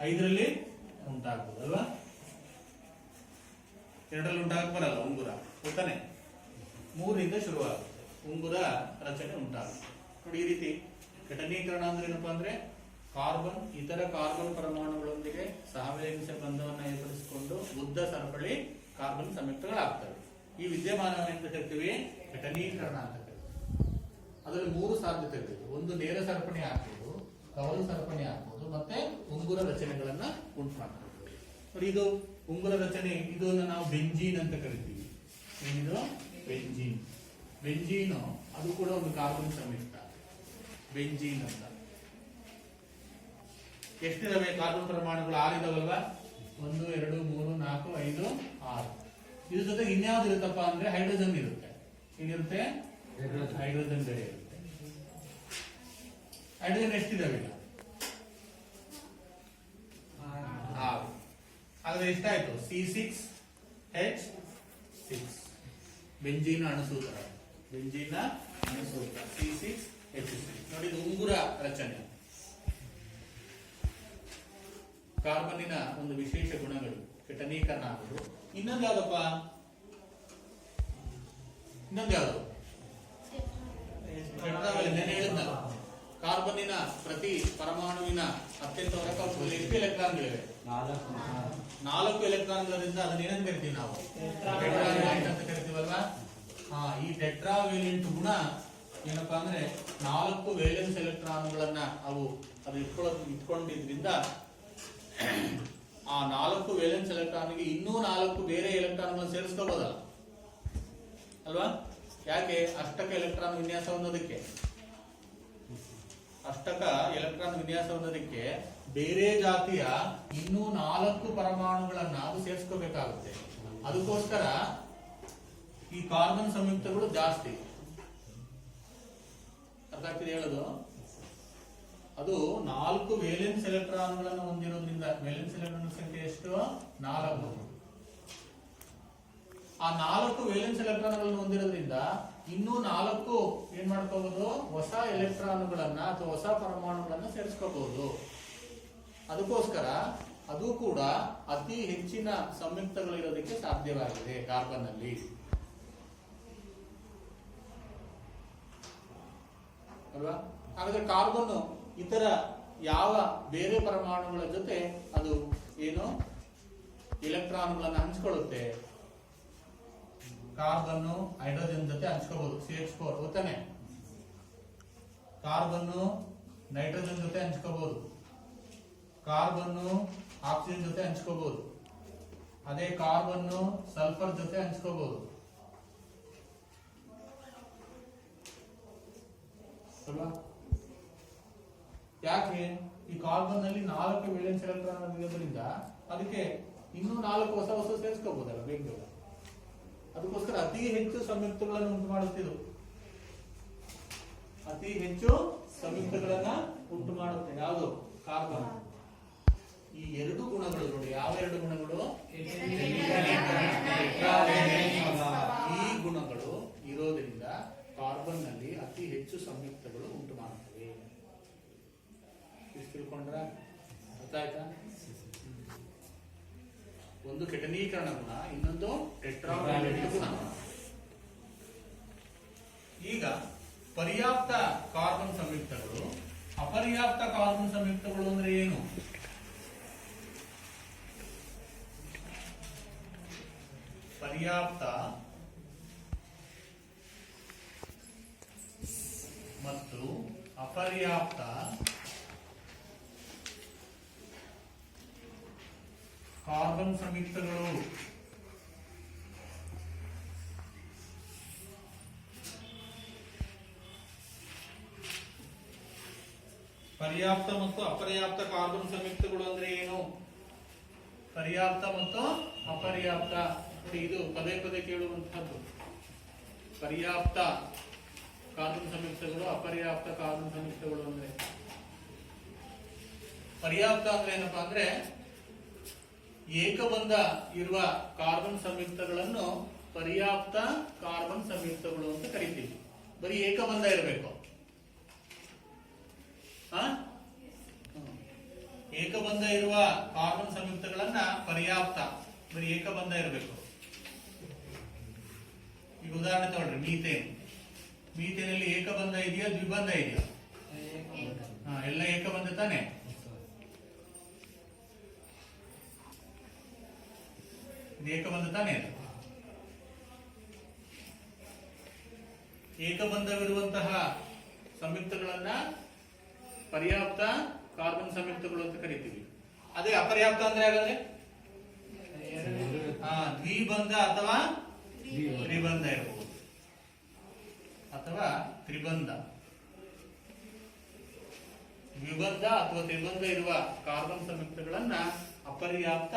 5ರಲ್ಲಿ ಉಂಟಾಗ್ಬೋದು ಅಲ್ವಾ? 2ರಲ್ಲಿ ಉಂಟಾಗಕ್ಕೆ ಬರಲ್ಲ ಉಂಗುರ, ಗೊತ್ತಾನೆ? 3ರಿಂದ ಶುರುವಾಗುತ್ತೆ ಉಂಗುರ ರಚನೆ ಉಂಟಾಗುತ್ತೆ. ನೋಡಿ ಈ ರೀತಿ ಘಟನೀಕರಣ ಅಂದ್ರೆ ಏನಪ್ಪಾ ಅಂದ್ರೆ ಕಾರ್ಬನ್ ಇತರ ಕಾರ್ಬನ್ ಪರಮಾಣುಗಳೊಂದಿಗೆ ಸಹವಿಲೀನತೆಯ ಬಂಧವನ್ನು ಏರ್ಪಡಿಸಿಕೊಂಡು ಉದ್ದ ಸರಪಳಿ ಕಾರ್ಬನ್ ಸಂಯುಕ್ತಗಳಾಗ್ತವೆ. ಈ ವಿದ್ಯಮಾನವನ್ನು ಅಂತ ಕರಿತೀವಿ ಘಟನೀಕರಣ ಅಂತ ಕರಿತೀವಿ. ಅದರಲ್ಲಿ 3 ಸಾಧ್ಯತೆಗಳಿವೆ. ಒಂದು ನೇರ ಸರಪಣಿ ಆಗ್ಬೋದು, ಕವಲು ಸರಪಣಿ ಆಗ್ಬೋದು, ಮತ್ತೆ ಉಂಗುರ ರಚನೆಗಳನ್ನ ಉಂಟು ಮಾಡ್ಬೋದು. ನೋಡಿ ಇದು ಉಂಗುರ ರಚನೆ, ಇದನ್ನು ನಾವು ಬೆಂಜೀನ್ ಅಂತ ಕರಿತೀವಿ. ಏನಿದು ಬೆಂಜೀನ್. ಬೆಂಜೀನು ಅದು ಕೂಡ ಒಂದು ಕಾರ್ಬನ್ ಸಂಯುಕ್ತ, ಬೆಂಜೀನ್ ಅಂತ. ಎಷ್ಟಿದಾವೆ ಕಾರ್ಬನ್ ಪರಮಾಣುಗಳು? 6 ಇದಾವಲ್ವಾ? 1 2 3 4 5 6. ಇದ್ರ ಜೊತೆಗೆ ಇನ್ಯಾವ್ದು ಇರುತ್ತಪ್ಪ ಅಂದ್ರೆ ಹೈಡ್ರೋಜನ್ ಇರುತ್ತೆ. ಏನಿರುತ್ತೆ? ಹೈಡ್ರೋಜನ್ ಬೇರೆ ಇರುತ್ತೆ. ಹೈಡ್ರೋಜನ್ ಎಷ್ಟಿದಾವೆ? 6. ಹಾಗಾದ್ರೆ ಎಷ್ಟಾಯ್ತು? C6H6 ಬೆಂಜೀನ ಅಣುಸೂತ್ರ. ಬೆಂಜೀನ ಅಣುಸೂತ್ರ C6H6. ನೋಡಿ ಇದು ಉಂಗುರ ರಚನೆ. ಕಾರ್ಬನ್ನಿನ ಒಂದು ವಿಶೇಷ ಗುಣಗಳು ಘಟನೀಕರಣ ಆಗುವುದು. ಇನ್ನೊಂದು ಯಾವ್ದಪ್ಪ? ಇನ್ನೊಂದು ಯಾವುದು? ಹೇಳಿದ್ನಲ್ಲ, ಕಾರ್ಬನ್ನಿನ ಪ್ರತಿ ಪರಮಾಣುವಿನ ಅತ್ಯಂತ ಹೊರಕವಚದಲ್ಲಿ ಎಷ್ಟು ಎಲೆಕ್ಟ್ರಾನ್ಗಳಿವೆ? 4 ಎಲೆಕ್ಟ್ರಾನ್ಗಳಿಂದ ಅದನ್ನ ಏನಂತ ಕರಿತೀವಿ ನಾವು? ಟೆಟ್ರಾವೇಲೆಂಟ್ ಅಂತ ಕರಿತೀವಲ್ವಾ? ಈ ಟೆಟ್ರಾವೇಲೆಂಟ್ ಗುಣ ಏನಪ್ಪಾ ಅಂದ್ರೆ 4 ವೇಲೆನ್ಸ್ ಎಲೆಕ್ಟ್ರಾನ್ಗಳನ್ನ ಅದು ಇಟ್ಕೊಂಡಿದ್ರಿಂದ ಆ 4 ವೇಲೆನ್ಸ್ ಎಲೆಕ್ಟ್ರಾನ್ಗೆ ಇನ್ನೂ 4 ಬೇರೆ ಎಲೆಕ್ಟ್ರಾನ್ಗಳನ್ನು ಸೇರಿಸ್ಕೋಬಹುದಲ್ಲ ಅಲ್ವಾ? ಯಾಕೆ? ಅಷ್ಟಕ ಎಲೆಕ್ಟ್ರಾನ್ ವಿನ್ಯಾಸ ಹೊಂದೋದಕ್ಕೆ, ಅಷ್ಟಕ ಎಲೆಕ್ಟ್ರಾನ್ ವಿನ್ಯಾಸ ಹೊಂದೋದಕ್ಕೆ ಬೇರೆ ಜಾತಿಯ ಇನ್ನೂ 4 ಪರಮಾಣುಗಳನ್ನ ಅದು ಸೇರಿಸ್ಕೋಬೇಕಾಗುತ್ತೆ. ಅದಕ್ಕೋಸ್ಕರ ಈ ಕಾರ್ಬನ್ ಸಂಯುಕ್ತಗಳು ಜಾಸ್ತಿ. ಅರ್ಥ ಆಗ್ತಿದೆ ಹೇಳೋದು? ಅದು 4 ವೇಲೆನ್ಸ್ ಎಲೆಕ್ಟ್ರಾನ್ಗಳನ್ನು ಹೊಂದಿರೋದ್ರಿಂದ, ವೇಲೆನ್ಸ್ ಎಲೆಕ್ಟ್ರಾನ್ ಸಂಖ್ಯೆ ಎಷ್ಟು? 4. ಆ 4 ವೇಲೆನ್ಸ್ ಎಲೆಕ್ಟ್ರಾನ್ಗಳನ್ನು ಹೊಂದಿರೋದ್ರಿಂದ ಇನ್ನೂ 4 ಏನ್ ಮಾಡ್ಕೋಬಹುದು? ಹೊಸ ಎಲೆಕ್ಟ್ರಾನ್ಗಳನ್ನ ಅಥವಾ ಹೊಸ ಪರಮಾಣುಗಳನ್ನ ಸೇರಿಸ್ಕೋಬಹುದು. ಅದಕ್ಕೋಸ್ಕರ ಅದು ಕೂಡ ಅತಿ ಹೆಚ್ಚಿನ ಸಂಯುಕ್ತಗಳಿರೋದಕ್ಕೆ ಸಾಧ್ಯವಾಗಿದೆ ಕಾರ್ಬನ್ ನಲ್ಲಿ ಅಲ್ವಾ? ಹಾಗಾದ್ರೆ ಕಾರ್ಬನ್ ಇತರ ಯಾವ ಬೇರೆ ಪರಮಾಣುಗಳ ಜೊತೆ ಅದು ಏನು ಎಲೆಕ್ಟ್ರಾನ್ಗಳನ್ನ ಹಂಚ್ಕೊಳ್ಳುತ್ತೆ? ಕಾರ್ಬನ್ ಹೈಡ್ರೋಜನ್ ಜೊತೆ ಹಂಚ್ಕೋಬಹುದು, CH4 ಗೊತ್ತಾನೆ? ಕಾರ್ಬನ್ ನೈಟ್ರೋಜನ್ ಜೊತೆ ಹಂಚ್ಕೋಬಹುದು, ಕಾರ್ಬನ್ ಆಕ್ಸಿಜನ್ ಜೊತೆ ಹಂಚ್ಕೋಬಹುದು, ಅದೇ ಕಾರ್ಬನ್ ಸಲ್ಫರ್ ಜೊತೆ ಹಂಚ್ಕೋಬಹುದು ಅಲ್ವಾ? ಯಾಕೆ? ಈ ಕಾರ್ಬನ್ ನಲ್ಲಿ 4 ವೇಲೆನ್ಸ್ ಎಲೆಕ್ಟ್ರಾನ್ ಇರೋದ್ರಿಂದ ಅದಕ್ಕೆ ಇನ್ನೂ 4 ಹೊಸ ಹೊಸ ಸೇರಿಸ್ಕೋಬಹುದಲ್ಲ ಬೇಗ ಬೇಗ. ಅದಕ್ಕೋಸ್ಕರ ಅತಿ ಹೆಚ್ಚು ಸಂಯುಕ್ತಗಳನ್ನು ಉಂಟು ಮಾಡುತ್ತಿದ್ದು, ಅತಿ ಹೆಚ್ಚು ಸಂಯುಕ್ತಗಳನ್ನ ಉಂಟು ಮಾಡುತ್ತೆ ಯಾವುದು? ಕಾರ್ಬನ್. ಈ 2 ಗುಣಗಳು ನೋಡಿ, ಯಾವ 2 ಗುಣಗಳು? ಈ ಗುಣಗಳು ಇರೋದ್ರಿಂದ ಕಾರ್ಬನ್ ನಲ್ಲಿ ಅತಿ ಹೆಚ್ಚು ಸಂಯುಕ್ತಗಳು ಉಂಟು ಮಾಡುತ್ತವೆ. ತಿಳ್ಕೊಂಡ್ರ? ಅರ್ಥ ಆಯ್ತಾ? ಒಂದು ಕೆಟನೀಕರಣ ಗುಣ, ಇನ್ನೊಂದು ಟೆಟ್ರಾವ್ಯಾಲೆಂಟ್ ಗುಣ. ಈಗ ಪರ್ಯಾಪ್ತ ಕಾರ್ಬನ್ ಸಂಯುಕ್ತಗಳು, ಅಪರ್ಯಾಪ್ತ ಕಾರ್ಬನ್ ಸಂಯುಕ್ತಗಳು ಅಂದ್ರೆ ಏನು? ಪರ್ಯಾಪ್ತ ಮತ್ತು ಅಪರ್ಯಾಪ್ತ ಕಾರ್ಬನ್ ಸಂಯುಕ್ತಗಳು. ಪರ್ಯಾಪ್ತ ಮತ್ತು ಅಪರ್ಯಾಪ್ತ ಕಾರ್ಬನ್ ಸಂಯುಕ್ತಗಳು ಅಂದ್ರೆ ಏನು? ಪರ್ಯಾಪ್ತ ಮತ್ತು ಅಪರ್ಯಾಪ್ತ, ಇದು ಪದೇ ಪದೇ ಕೇಳುವಂತಹದ್ದು. ಪರ್ಯಾಪ್ತ ಕಾರ್ಬನ್ ಸಂಯುಕ್ತಗಳು, ಅಪರ್ಯಾಪ್ತ ಕಾರ್ಬನ್ ಸಂಯುಕ್ತಗಳು ಅಂದ್ರೆ, ಪರ್ಯಾಪ್ತ ಅಂದ್ರೆ ಏನಪ್ಪಾ ಅಂದ್ರೆ ಏಕಬಂಧ ಇರುವ ಕಾರ್ಬನ್ ಸಂಯುಕ್ತಗಳನ್ನು ಪರ್ಯಾಪ್ತ ಕಾರ್ಬನ್ ಸಂಯುಕ್ತಗಳು ಅಂತ ಕರಿತೀವಿ. ಬರೀ ಏಕಬಂಧ ಇರಬೇಕು. ಏಕಬಂಧ ಇರುವ ಕಾರ್ಬನ್ ಸಂಯುಕ್ತಗಳನ್ನ ಪರ್ಯಾಪ್ತ, ಬರೀ ಏಕಬಂಧ ಇರಬೇಕು. ಈಗ ಉದಾಹರಣೆ ತಗೊಳ್ರಿ, ಮೀಥೇನ್. ಮೀಥೇನಲ್ಲಿ ಏಕಬಂಧ ಇದೆಯಾ ದ್ವಿಬಂಧ ಇದೆಯಾ? ಎಲ್ಲ ಏಕಬಂಧ ತಾನೆ. ಏಕಬಂಧ ತಾನೆ. ಏಕಬಂಧವಿರುವಂತಹ ಸಂಯುಕ್ತಗಳನ್ನ ಪರ್ಯಾಪ್ತ ಕಾರ್ಬನ್ ಸಂಯುಕ್ತಗಳು ಅಂತ ಕರಿತೀವಿ. ಅದೇ ಅಪರ್ಯಾಪ್ತ ಅಂದ್ರೆ ಹಾಗಾದ್ರೆ ದ್ವಿಬಂಧ ಅಥವಾ ತ್ರಿಬಂಧ ಇರಬಹುದು, ಅಥವಾ ತ್ರಿಬಂಧ. ದ್ವಿಬಂಧ ಅಥವಾ ತ್ರಿಬಂಧ ಇರುವ ಕಾರ್ಬನ್ ಸಂಯುಕ್ತಗಳನ್ನ ಅಪರ್ಯಾಪ್ತ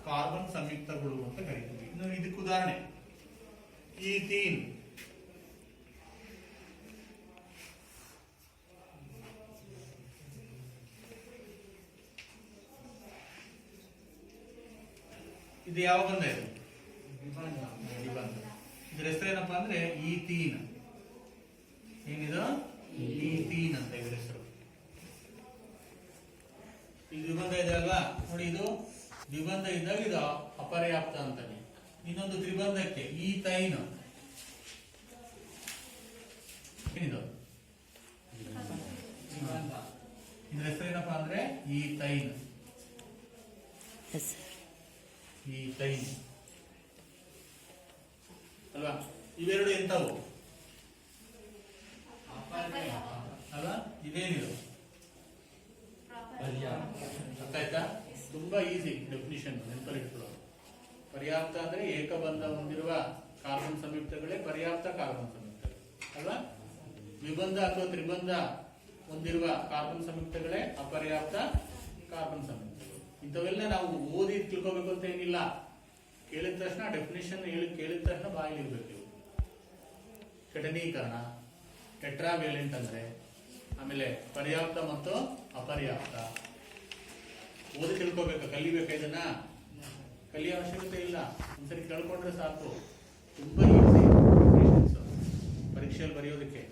ಕಾರ್ಬನ್ ಸಂಯುಕ್ತಗಳು ಅಂತ ಕರಿತೀವಿ. ಇನ್ನು ಇದಕ್ಕೆ ಉದಾಹರಣೆ ಈಥೀನ್. ಇದು ಯಾವ ಬಂಧ? ಇದು ದ್ವಿಬಂಧ. ಇದ್ರ ಹೆಸರು ಏನಪ್ಪಾ ಅಂದ್ರೆ ಈಥೀನ್. ಏನಿದು? ಈಥೀನ್ ಅಂತ ಇದ್ರ ಹೆಸರು. ಇದು ದ್ವಿಬಂಧ ಇದೆ ಅಲ್ವಾ ನೋಡಿ. ಇದು ದ್ವಿಬಂಧ ಇದ್ದಾಗ ಇದು ಅಪರ್ಯಾಪ್ತ ಅಂತಾನೆ. ಇನ್ನೊಂದು ತ್ರಿಬಂಧಕ್ಕೆ ಈಥೈನ್. ಏನಿದು? ಇದ್ರ ಹೆಸರು ಏನಪ್ಪಾ ಅಂದ್ರೆ ಈಥೈನ್. ಈಥೈನ್ ಅಲ್ವಾ? ಇವೆರಡು ಎಂತವು ಅಲ್ವಾ? ಇದೇನಿದು? ಅರ್ಥ ಆಯ್ತಾ? ತುಂಬಾ ಈಸಿ ಡೆಫಿನಿಷನ್, ನೆನಪಲ್ಲಿ ಇಟ್ಕೊಳ್ಳೋದು. ಪರ್ಯಾಪ್ತ ಅಂದ್ರೆ ಏಕಬಂಧ ಹೊಂದಿರುವ ಕಾರ್ಬನ್ ಸಂಯುಕ್ತಗಳೇ ಪರ್ಯಾಪ್ತ ಕಾರ್ಬನ್ ಸಂಯುಕ್ತಗಳು ಅಲ್ವಾ? ದ್ವಿಬಂಧ ಅಥವಾ ತ್ರಿಬಂಧ ಹೊಂದಿರುವ ಕಾರ್ಬನ್ ಸಂಯುಕ್ತಗಳೇ ಅಪರ್ಯಾಪ್ತ ಕಾರ್ಬನ್ ಸಂಯುಕ್ತಗಳು. ಇಂಥವೆಲ್ಲ ನಾವು ಓದಿ ತಿಳ್ಕೋಬೇಕು ಅಂತ ಏನಿಲ್ಲ. ಕೇಳಿದ ತಕ್ಷಣ ಡೆಫಿನಿಷನ್ ಕೇಳಿದ ತಕ್ಷಣ ಬಾಯಲ್ಲಿ ಇರ್ಬೇಕು. ಇವು ಘಟನೀಕರಣ, ಟೆಟ್ರಾವೇಲೆಂಟ್ ಅಂದ್ರೆ, ಆಮೇಲೆ ಪರ್ಯಾಪ್ತ ಮತ್ತು ಅಪರ್ಯಾಪ್ತ ಓದಿ ತಿಳ್ಕೋಬೇಕು. ಕಲಿಬೇಕಾ? ಇದನ್ನ ಕಲಿಯೋ ಅವಶ್ಯಕತೆ ಇಲ್ಲ, ಒಂದ್ಸರಿ ಕೇಳ್ಕೊಂಡ್ರೆ ಸಾಕು. ತುಂಬಾ ಈಸಿ ಪರೀಕ್ಷೆಯಲ್ಲಿ ಬರೆಯೋದಕ್ಕೆ.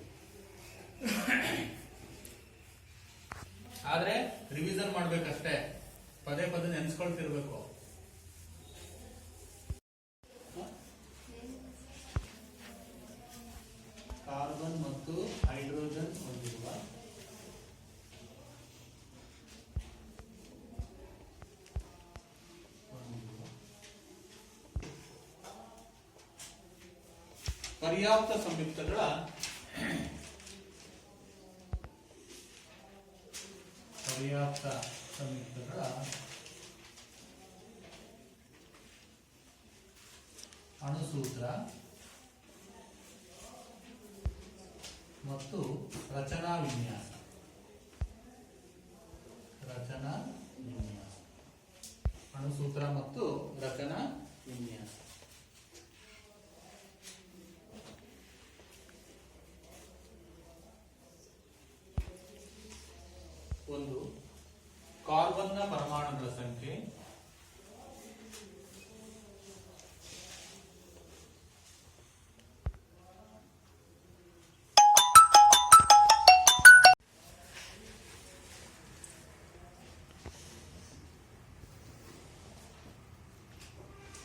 ಆದ್ರೆ ರಿವಿಷನ್ ಮಾಡ್ಬೇಕಷ್ಟೇ, ಪದೇ ಪದೇ ನೆನ್ಸ್ಕೊಳ್ತಿರ್ಬೇಕು. ಕಾರ್ಬನ್ ಮತ್ತು ಹೈಡ್ರೋಜನ್ ಹೊಂದಿರುವ ಪರ್ಯಾಪ್ತ ಸಂಯುಕ್ತಗಳ ಅಣುಸೂತ್ರ ಮತ್ತು ರಚನಾ ವಿನ್ಯಾಸ. ಅಣುಸೂತ್ರ ಮತ್ತು ರಚನಾ ವಿನ್ಯಾಸ. ಒಂದು, ಕಾರ್ಬನ್ನ ಪರಮಾಣುಗಳ ಸಂಖ್ಯೆ,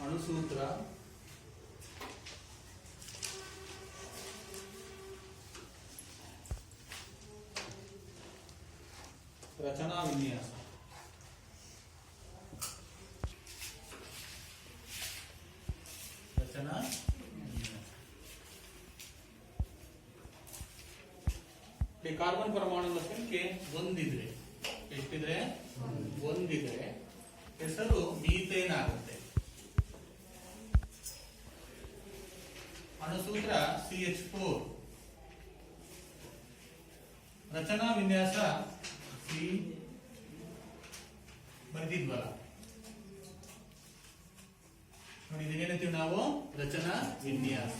ಅಣುಸೂತ್ರ, ರಚನಾ ವಿನ್ಯಾಸ. ರಚನಾ ಕಾರ್ಬನ್ ಪರಮಾಣುಗಳ ಸಂಖ್ಯೆ ಒಂದಿದ್ರೆ, ಎಷ್ಟಿದ್ರೆ? ಒಂದಿದ್ರೆ ಹೆಸರು ಮೀಥೇನ್ ಆಗುತ್ತೆ. ಅಣುಸೂತ್ರ CH4. ರಚನಾ ವಿನ್ಯಾಸ ಸಿ ಬರೆದಿದ್ವಲ್ಲ ನೋಡಿ, ಇದೇನಂತೀವಿ ನಾವು? ರಚನಾ ವಿನ್ಯಾಸ.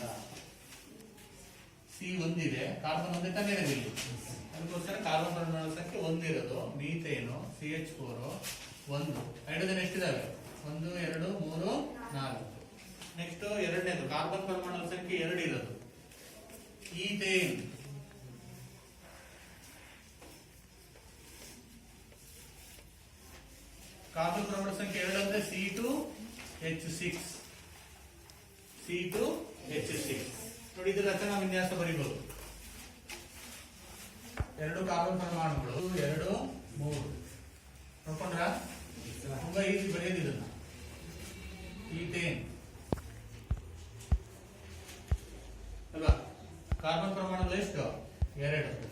ಸಿ ಒಂದಿದೆ, ಕಾರ್ಬನ್ ಒಂದೇ ತಾನೇ ಇರೋದಿಲ್ಲ, ಅದಕ್ಕೋಸ್ಕರ ಕಾರ್ಬನ್ ಪರಮಾಣು ಸಂಖ್ಯೆ ಒಂದಿರೋದು. ಮೀಥೇನು CH4 ಒಂದು. ಹೈಡ್ರೋಜನ್ ಎಷ್ಟಿದಾವೆ? 1 2 3 4. ನೆಕ್ಸ್ಟ್ ಎರಡನೇದು ಕಾರ್ಬನ್ ಪರಮಾಣು ಸಂಖ್ಯೆ 2 ಇರೋದು ಈಥೇನ್. ಕಾರ್ಬನ್ ಪರಮಾಣು ಸಂಖ್ಯೆ 2 ಅಂದ್ರೆ C2H6. C2H6 ನೋಡಿ, ಇದು ರಚನಾ ವಿನ್ಯಾಸ ಬರೀಬಹುದು. 2 ಕಾರ್ಬನ್ ಪರಮಾಣುಗಳು 2 3 ನೋಡ್ಕೊಂಡ್ರ? ತುಂಬಾ ಈಸಿ ಬರೆಯೋದು ಇದನ್ನ. ಈಥೇನ್ ಅಲ್ವಾ? ಕಾರ್ಬನ್ ಪರಮಾಣುಗಳು ಎಷ್ಟು? 2 ಇರೋದು.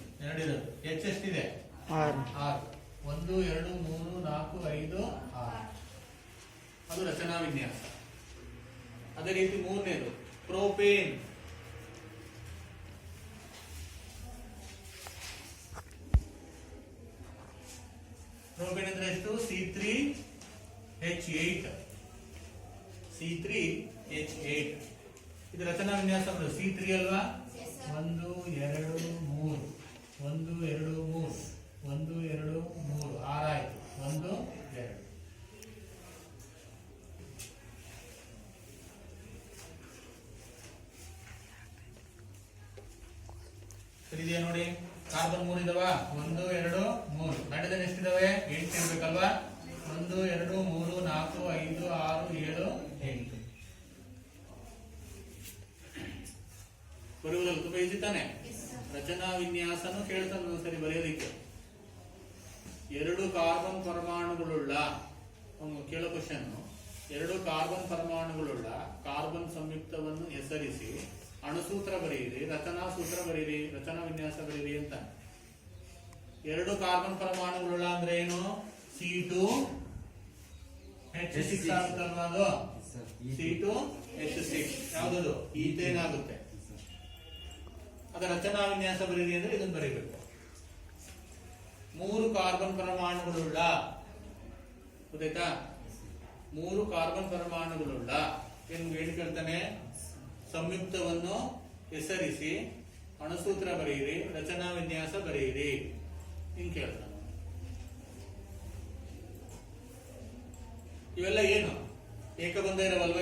H ಎಷ್ಟಿದೆ? 6. 1 2 3 4 5 6. ಅದು ರಚನಾ ವಿನ್ಯಾಸ. ಅದೇ ರೀತಿ ಮೂರನೇದು ಪ್ರೋಪೇನ್. ಪ್ರೋಪೇನ್ ಅಂದ್ರೆ ಎಷ್ಟು? C3H8. C3H8 ಇದು ರಚನಾ ವಿನ್ಯಾಸ. C3 ಅಲ್ವಾ? 1 2 3 1 2 3 1 2 3 6 ಆಯ್ತು. 1 2 ಸರಿದೆಯಾ ನೋಡಿ? ಕಾರ್ಬನ್ 3 ಇದಾವ? 1 2 3. ಹೈಡ್ರೋಜನ್ ಎಷ್ಟಿದಾವೆ? 8 ಇರ್ಬೇಕಲ್ವಾ? 1 2 3 4 5 6 7 8. ಬರುವುದಲ್ಲ? ತುಂಬಾ ಈಸಿ ತಾನೆ? ರಚನಾ ವಿನ್ಯಾಸನು ಕೇಳ್ತಾನೆ ಸರಿ ಬರೆಯೋದಿಕ್ಕೆ. 2 ಕಾರ್ಬನ್ ಪರಮಾಣುಗಳುಳ್ಳ, ಕೇಳೋ ಕ್ವಶನ್, 2 ಕಾರ್ಬನ್ ಪರಮಾಣುಗಳುಳ್ಳ ಕಾರ್ಬನ್ ಸಂಯುಕ್ತವನ್ನು ಹೆಸರಿಸಿ ಅಣುಸೂತ್ರ ಬರೆಯಿರಿ, ರಚನಾ ಸೂತ್ರ ಬರೆಯಿರಿ, ರಚನಾ ವಿನ್ಯಾಸ ಬರೆಯಿರಿ ಅಂತ. 2 ಕಾರ್ಬನ್ ಪರಮಾಣುಗಳುಳ್ಳ ಅಂದ್ರೆ ಏನು? C2H6 ಆಗುತ್ತಲ್ವಾ? ಅದು C2H6 ಯಾವ್ದದು? ಈಥೇನ್ ಆಗುತ್ತೆ. ಅದರ ರಚನಾ ವಿನ್ಯಾಸ ಬರೀರಿ ಅಂದ್ರೆ ಇದನ್ನು ಬರೀಬೇಕು. 3 ಕಾರ್ಬನ್ ಪರಮಾಣುಗಳುಳ್ಳ, ಗೊತ್ತಾಯ್ತಾ? 3 ಕಾರ್ಬನ್ ಪರಮಾಣುಗಳುಳ್ಳ ಏನು ಕೇಳ್ತಾನೆ? ಸಂಯುಕ್ತವನ್ನು ಹೆಸರಿಸಿ ಅಣುಸೂತ್ರ ಬರೆಯಿರಿ, ರಚನಾ ವಿನ್ಯಾಸ ಬರೆಯಿರಿ ಹಿಂಗ್ ಕೇಳ್ತಾನೆ. ಇವೆಲ್ಲ ಏನು? ಏಕಬಂಧ ಇರವಲ್ವಾ?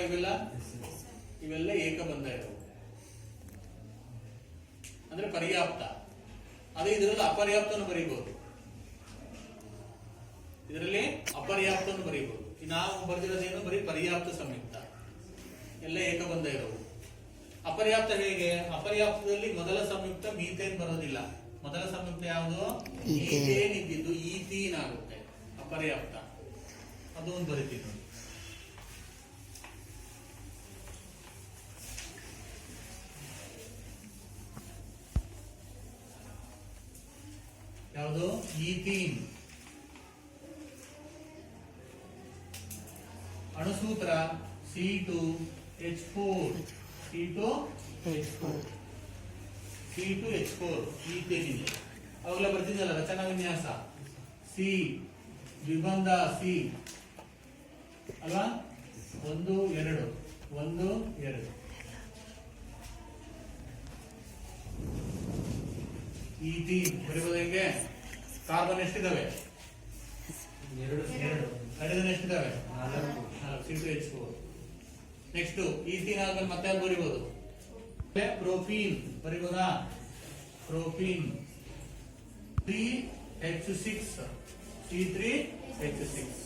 ಇವೆಲ್ಲ ಏಕಬಂಧ ಇರವು ಅಂದ್ರೆ ಪರ್ಯಾಪ್ತ. ಅದೇ ಇದರಲ್ಲಿ ಅಪರ್ಯಾಪ್ತವನ್ನು ಬರೀಬಹುದು. ಇದರಲ್ಲಿ ಅಪರ್ಯಾಪ್ತವನ್ನು ಬರೀಬಹುದು. ನಾವು ಬರೆದಿರೋದೇನು? ಬರೀ ಪರ್ಯಾಪ್ತ ಸಂಯುಕ್ತ. ಎಲ್ಲ ಏಕಬಂಧ ಇರವು. ಅಪರ್ಯಾಪ್ತ ಹೇಗೆ? ಅಪರ್ಯಾಪ್ತದಲ್ಲಿ ಮೊದಲ ಸಂಯುಕ್ತ ಮೀಥೇನ್ ಬರೋದಿಲ್ಲ. ಮೊದಲ ಸಂಯುಕ್ತ ಯಾವುದು? ಈಥೇನ್ ಇದ್ದಿದ್ದು ಈಥೀನ್ ಆಗುತ್ತೆ. ಅಪರ್ಯಾಪ್ತ ಅದು ಒಂದು ಬರೀತೀವಿ. ಯಾವುದು? ಈಥೀನ್. ಅಣುಸೂತ್ರ C2H4. C2H4 ಈಥೇನ್ ಇದೆ. ಅವಾಗಲೇ ಬರ್ತಿದ್ದಲ್ಲ ರಚನಾ ವಿನ್ಯಾಸ. ಸಿ ದ್ವಿಬಂಧ C ಅಲ್ವಾ? 1 2 1 2 ಈಥೀನ್ ಬರೀಬಹುದು ಹೆಂಗೆ? ಕಾರ್ಬನ್ ಎಷ್ಟಿದಾವೆ? 2 ಹೈಡ್ರೋಜನ್ ಎಷ್ಟಿದಾವೆ? 4 C2H4. ನೆಕ್ಸ್ಟ್ ಈಥೀನ್ ಆದ್ಮೇಲೆ ಮತ್ತೆ ಯಾವ್ದು ಬರೀಬಹುದು? ಪ್ರೋಪೀನ್ ಬರೀಬಹುದಾ? Propene 3H6 C3H6